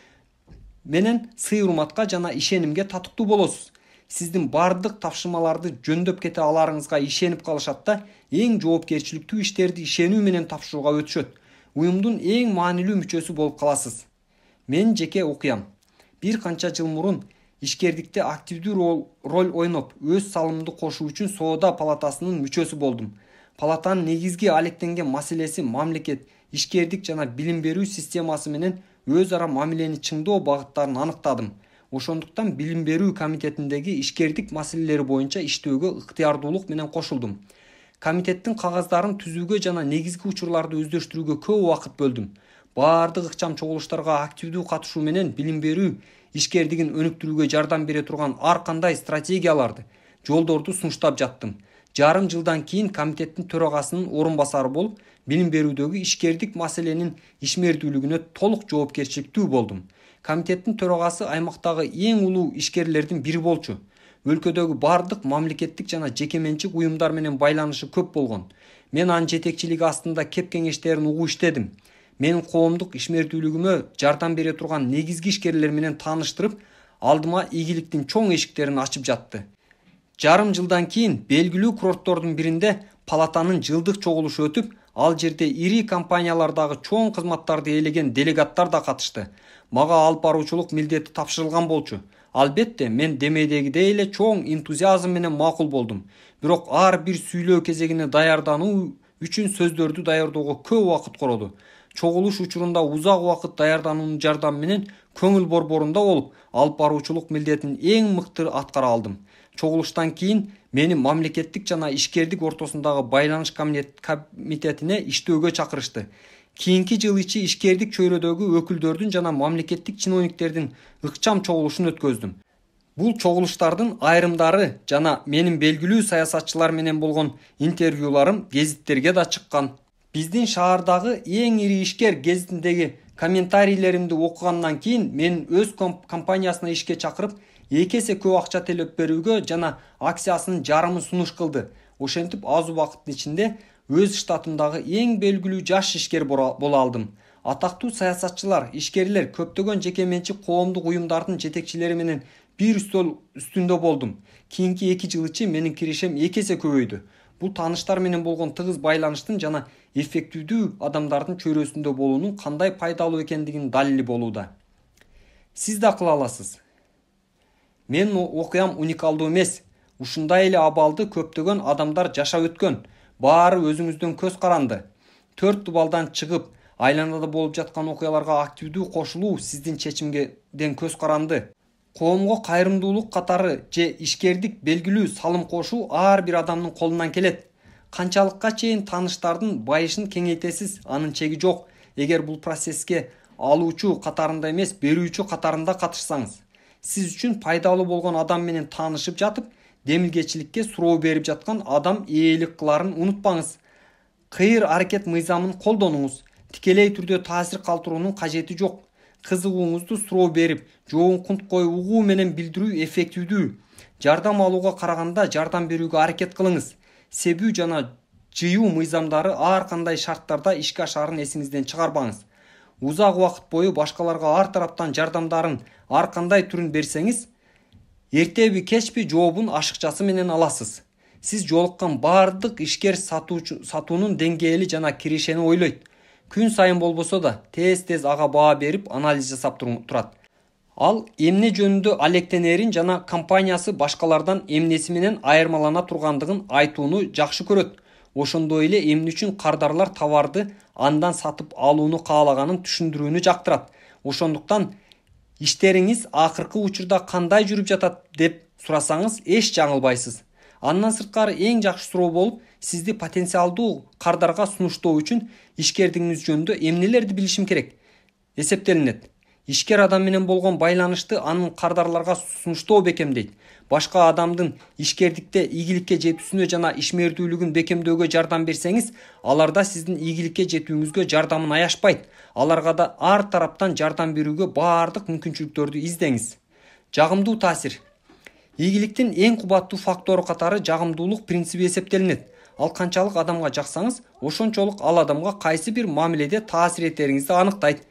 менен сый-урматка жана ишенимге татыктуу болосуз. Сиздин бардык тапшырмаларды жөндөп кете аларыңызга ишенип калышат да, эң жоопкерчиликтүү иштерди ишенүү менен тапшырууга өтүшөт. Уюмдун эң маанилүү мүчөсү болуп каласыз. Мен жеке окуям. Бир канча жыл мурун ишкердикте активдүү роль ойноп, өз салымымды кошуу үчүн Соода палатасынын мүчөсү болдум. Палатанын негизги алектенген маселеси мамлекет, ишкердик жана билим берүү системасы менен өз ара мамилени чыңдоо багыттарын аныктадым. Ошондуктан билим берүү комитетиндеги ишкердик маселелери боюнча иштөөгө ыктыярдуулук менен кошулдум. Комитеттин кагаздарын түзүүгө жана негизги учурларды өздөштүрүүгө көп убакыт бөлдүм. Бардык ыкчам чогулуштарга активдүү катышуу менен билим берүү ишкердигин өнүктүрүүгө жардам бере турган ар кандай стратегияларды, жолдорду сунуштап жаттым. Жарым жылдан кийин комитеттин төрагасынын орун басары болуп, билим берүүдөгү ишкердик маселенин ишмердүүлүгүнө толук жоопкерчиликтүү болдум. Комитеттин төрагасы аймактагы эң улуу ишкерлердин бири болчу. Өлкөдөгү бардык мамлекеттик жана жеке менчик уюмдар менен байланышы көп болгон. Мен анын жетекчилиги астында кеп кеңештерин угуп иштедим. Менин коомдук ишмердүүлүгүмө жардам бере турган негизги ишкерлер менен тааныштырып, алдыма ийгиликтин чоң эшиктерин ачып жатты. Жарым жылдан кийин белгилүү курорттордун биринде палатанын жылдык чогулушу өтүп, ал жерде ири компаниялардагы чоң кызматтарды ээлеген делегаттар да катышты. Мага алып баруучулук милдети тапшырылган болчу. Албетте, мен демейдегидей эле чоң энтузиазм менен макул болдум. Бирок ар бир сүйлөө кезегине даярдануу үчүн сөздөрдү даярдоого көп убакыт короду. Чогулуш учурунда узак убакыт даярдануунун жардамы менен көңүл борборунда болуп, алып баруучулук милдетин эң мыкты аткара алдым. Чогулуштан кийин мени мамлекеттик жана ишкердик ортосундагы байланыш комитетине иштөөгө чакырышты. Кийинки жыл ичи ишкердик чөйрөдөгү өкүлдөрдүн жана мамлекеттик чиновниктердин ыкчам чогулушун өткөздүм. Бул чогулуштардын айрымдары жана менин белгилүү саясатчылар менен болгон интервьюларым гезиттерге да чыккан. Биздин шаардагы эң ири ишкер гезитиндеги комментарийлеримди окугандан кийин мен өз компаниясына ишке чакырып, 2 эсе көп акча төлөп берүүгө жана акциясынын жарымын сунуш кылды. Ошентип аз убакыттын ичинде өз штатымдагы эң белгилүү жаш ишкер боло алдым. Атактуу саясатчылар, ишкерлер, көптөгөн жеке менчик коомдук уюмдардын жетекчилери менен бир үстөл үстүндө болдум. Кийинки 2 жыл ичи менин киришем 2 эсе көбөйдү. Бул тааныштар менен болгон тыгыз байланыштын жана эффективдүү адамдардын чөйрөсүндө болуунун кандай пайдалуу экендигинин далили болууда. Сиз да кыла аласыз. Менин окуям уникалдуу эмес. Ушундай эле абалды көптөгөн адамдар жашап өткөн. Баары өзүңүздөн көз каранды. 4 дубалдан чыгып, айланада болуп жаткан окуяларга активдүү кошулуу сиздин чечимден көз каранды. Коомго кайрымдуулук катары же ишкердик белгилүү салым кошуу ар бир адамдын колунан келет. Канчалыкка чейин тааныштардын байышын кеңейтесиз, анын чеги жок. Эгер бул процесске алуучу катарында эмес, берүүчү катарында катышсаңыз, сиз үчүн пайдалуу болгон адам менен таанышып жатып, демилгечиликке суроо берип жаткан адам ээлик кыларын унутпаңыз. Кыйыр аракет мыйзамын колдонуңуз. Тикелей түрдө таасир калтыруунун кажети жок. Кызыгууңузду суроо берип, жоон кунткой угуу менен билдирүү эффективдүү. Жардам алууга караганда жардам берүүгө аракет кылыңыз. Себүү жана жыюу мыйзамдары ар кандай шарттарда ишке ашаарын эсиңизден чыгарбаңыз. Узак убакыт бою башкаларга ар тараптан жардамдарын ар кандай түрүн берсеңиз, эртеби кечпи жообун ашыкчасы менен аласыз. Сиз жолуккан бардык ишкер сатуунун деңгээли жана киришени ойлойт. Күн сайын болбосо да тез ага баа берип анализ жасап турат. Ал эмне жөнүндө алектенерин жана компаниясы башкалардан эмнеси менен айырмалана тургандыгын айтууну жакшы көрөт. ошондой эле эмне үчүн кардарлар товарды андан сатып алууну каалаганын түшүндүрүүнү жактырат. Ошондуктан иштериңиз акыркы учурда кандай жүрүп жатат деп сурасаңыз эч жаңылбайсыз. Андан сырткары эң жакшы суроо болуп, сизди потенциалдуу кардарга сунуштоо үчүн ишкердигиңиз жөнүндө эмнелерди билишим керек эсептелинет. Ишкер адам менен болгон байланышты анын кардарларга сунуштоо бекемдейт. Башка адамдын ишкердикте ийгиликке жетүүсүнө жана ишмердүүлүгүн бекемдөөгө жардам берсеңиз, аларда сиздин ийгиликке жетүүңүзгө жардамын аяшпайт. Аларга да ар тараптан жардам берүүгө баардык мүмкүнчүлүктөрдү издеңиз. Жагымдуу таасир. Ийгиликтин эң кубаттуу фактору катары жагымдуулук принциби эсептелинет. Ал канчалык адамга жаксаңыз, ошончолук ал адамга кайсы бир мамиледе таасир этериңизди аныктайт.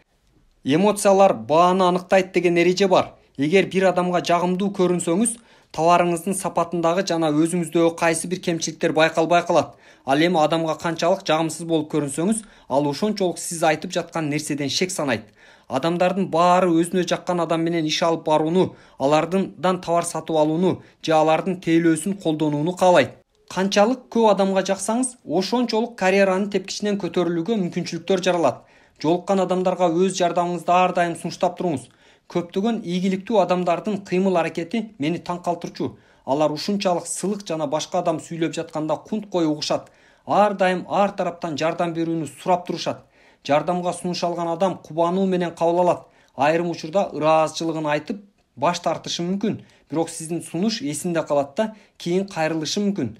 Эмоциялар бааны аныктайт деген эреже бар. Эгер бир адамга жагымдуу көрүнсөңүз, товарыңыздын сапатындагы жана өзүңүздөгү кайсы бир кемчиликтер байкалбай калат. Ал эми адамга канчалык жагымсыз болуп көрүнсөңүз, ал ошончолук сиз айтып жаткан нерседен шек санайт. Адамдардын баары өзүнө жаккан адам менен иш алып барууну, алардан товар сатып алууну же алардын тейлөөсүн колдонууну каалайт. Канчалык көп адамга жаксаңыз, ошончолук карьеранын тепкичинен көтөрүлүүгө мүмкүнчүлүктөр жаралат. Жолуккан адамдарга өз жардамыңызды ар дайым сунуштап туруңуз. Көптөгөн ийгиликтүү адамдардын кыймыл аракети мени таң калтырчу. Алар ушунчалык сылык жана башка адам сүйлөп жатканда кунт кой угушат. Ар дайым ар тараптан жардам берүүнү сурап турушат. Жардамга сунуш алган адам кубануу менен кабыл алат. Айрым учурда ыраазычылыгын айтып баш тартышы мүмкүн, бирок сиздин сунуш эсинде калат да кийин кайрылышы мүмкүн.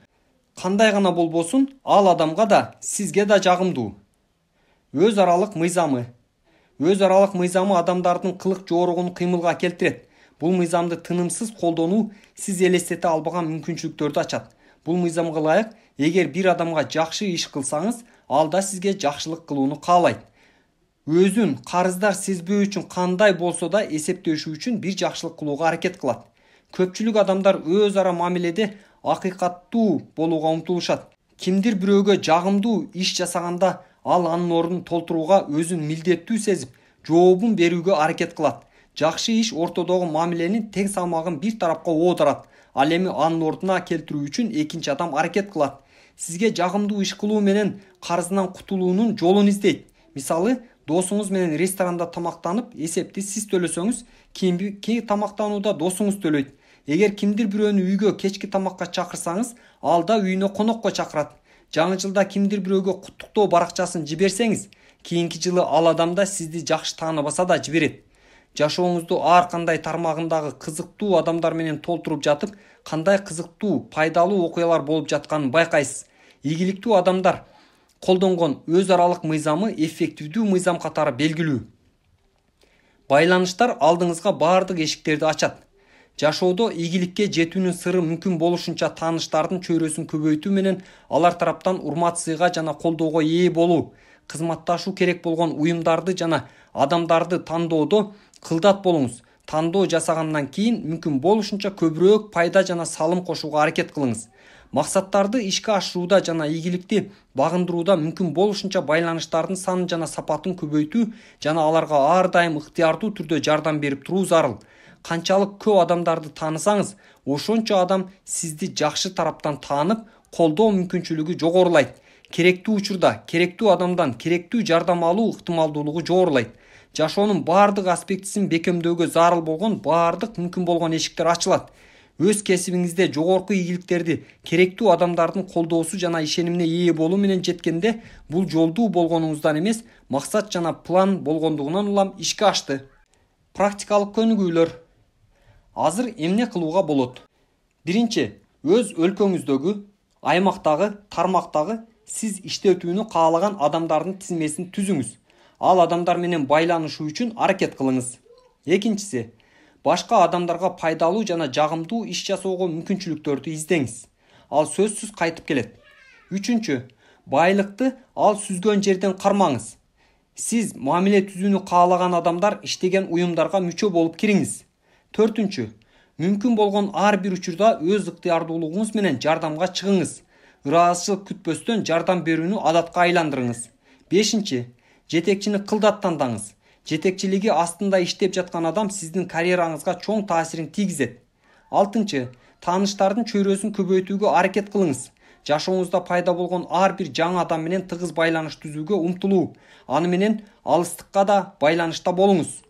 Кандай гана болбосун, ал адамга да, сизге да жагымдуу. Өз аралык мыйзамы. Өз аралык мыйзамы адамдардын кылык жоругун кыймылга келтирет. Бул мыйзамды тынымсыз колдонуу сиз элестете албаган мүмкүнчүлүктөрдү ачат. Бул мыйзамга ылайык, эгер бир адамга жакшы иш кылсаңыз, ал да сизге жакшылык кылууну каалайт. Өзүн карыздар сезбөө үчүн кандай болсо да эсептешүү үчүн бир жакшылык кылууга аракет кылат. Көпчүлүк адамдар өз ара мамиледе акыйкаттуу болууга умтулушат. Кимдир бирөөгө жагымдуу иш жасаганда, ал анын ордун толтурууга өзүн милдеттүү сезип, жообун берүүгө аракет кылат. Жакшы иш ортодогу мамиленин тең салмагын бир тарапка оодарат. Ал эми анын ордуна келтирүү үчүн экинчи адам аракет кылат. Сизге жагымдуу иш кылуу менен карызынан кутулуунун жолун издейт. Мисалы, досуңуз менен ресторанда тамактанып, эсепти сиз төлөсөңүз, кийинки тамактанууда досуңуз төлөйт. Эгер кимдир бирөөнү үйгө кечки тамакка чакырсаңыз, ал да үйүнө конокко чакырат. Жаңы жылда кимдир бирөөгө куттуктоо баракчасын жиберсеңиз, кийинки жылы ал адам да сизди жакшы тааныбаса да жиберет. Жашооңузду ар кандай тармагындагы кызыктуу адамдар менен толтуруп жатып, кандай кызыктуу, пайдалуу окуялар болуп жатканын байкайсыз. Ийгиликтүү адамдар колдонгон өз аралык мыйзамы эффективдүү мыйзам катары белгилүү. Байланыштар алдыңызга баардык эшиктерди ачат. Жашоодо ийгиликке жетүүнүн сыры мүмкүн болушунча тааныштардын чөйрөсүн көбөйтүү менен алар тараптан урмат сыйга жана колдоого ээ болуу. Кызматташуу керек болгон уюмдарды жана адамдарды тандоодо кылдат болуңуз. Тандоо жасагандан кийин мүмкүн болушунча көбүрөөк пайда жана салым кошууга аракет кылыңыз. Максаттарды ишке ашырууда жана ийгиликти багындырууда мүмкүн болушунча байланыштардын санын жана сапатын көбөйтүү жана аларга ар дайым ыктыярдуу түрдө жардам берип туруу зарыл. Канчалык көп адамдарды таанысаңыз, ошончо адам сизди жакшы тараптан таанып, колдоо мүмкүнчүлүгү жогорулайт. Керектүү учурда керектүү адамдан керектүү жардам алуу ыктымалдуулугу жогорулайт. Жашоонун баардык аспектисин бекемдөөгө зарыл болгон баардык мүмкүн болгон эшиктер ачылат. Өз кесибиңизде жогорку ийгиликтерди керектүү адамдардын колдоосу жана ишенимине ээ болуу менен жеткенде, бул жолдуу болгонуңуздан эмес, максат жана план болгондугунан улам ишке ашты. Практикалык көнүгүүлөр. Азыр эмне кылууга болот? Биринчи, өз өлкөңүздөгү, аймактагы, тармактагы сиз иштетүүнү каалаган адамдардын тизмесин түзүңүз. Ал адамдар менен байланышуу үчүн аракет кылыңыз. Экинчиси, башка адамдарга пайдалуу жана жагымдуу иш жасоого мүмкүнчүлүктөрдү издеңиз. Ал сөзсүз кайтып келет. Үчүнчү, байлыкты ал сүзгөн жерден кармаңыз. Сиз мамиле түзүүнү каалаган адамдар иштеген уюмдарга мүчө болуп кириңиз. Төртүнчү, мүмкүн болгон ар бир учурда өз ыктыярдуулугуңуз менен жардамга чыгыңыз. Ыраазычылык күтпөстөн жардам берүүнү адатка айландырыңыз. Бешинчи, жетекчини кылдат тандаңыз. Жетекчилиги астында иштеп жаткан адам сиздин карьераңызга чоң таасирин тийгизет. Алтынчы, тааныштардын чөйрөсүн көбөйтүүгө аракет кылыңыз. жашооңузда пайда болгон ар бир жаңы адам менен тыгыз байланыш түзүүгө умтулуу, аны менен алыстыкка да байланышта болуңуз.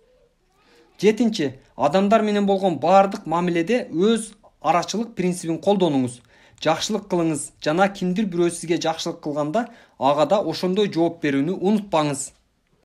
7. Адамдар менен болгон баардык мамиледе өз арачылык принцибин колдонуңуз. Жакшылык кылыңыз жана кимдир бирөө сизге жакшылык кылганда ага да ошондой жооп берүүнү унутпаңыз.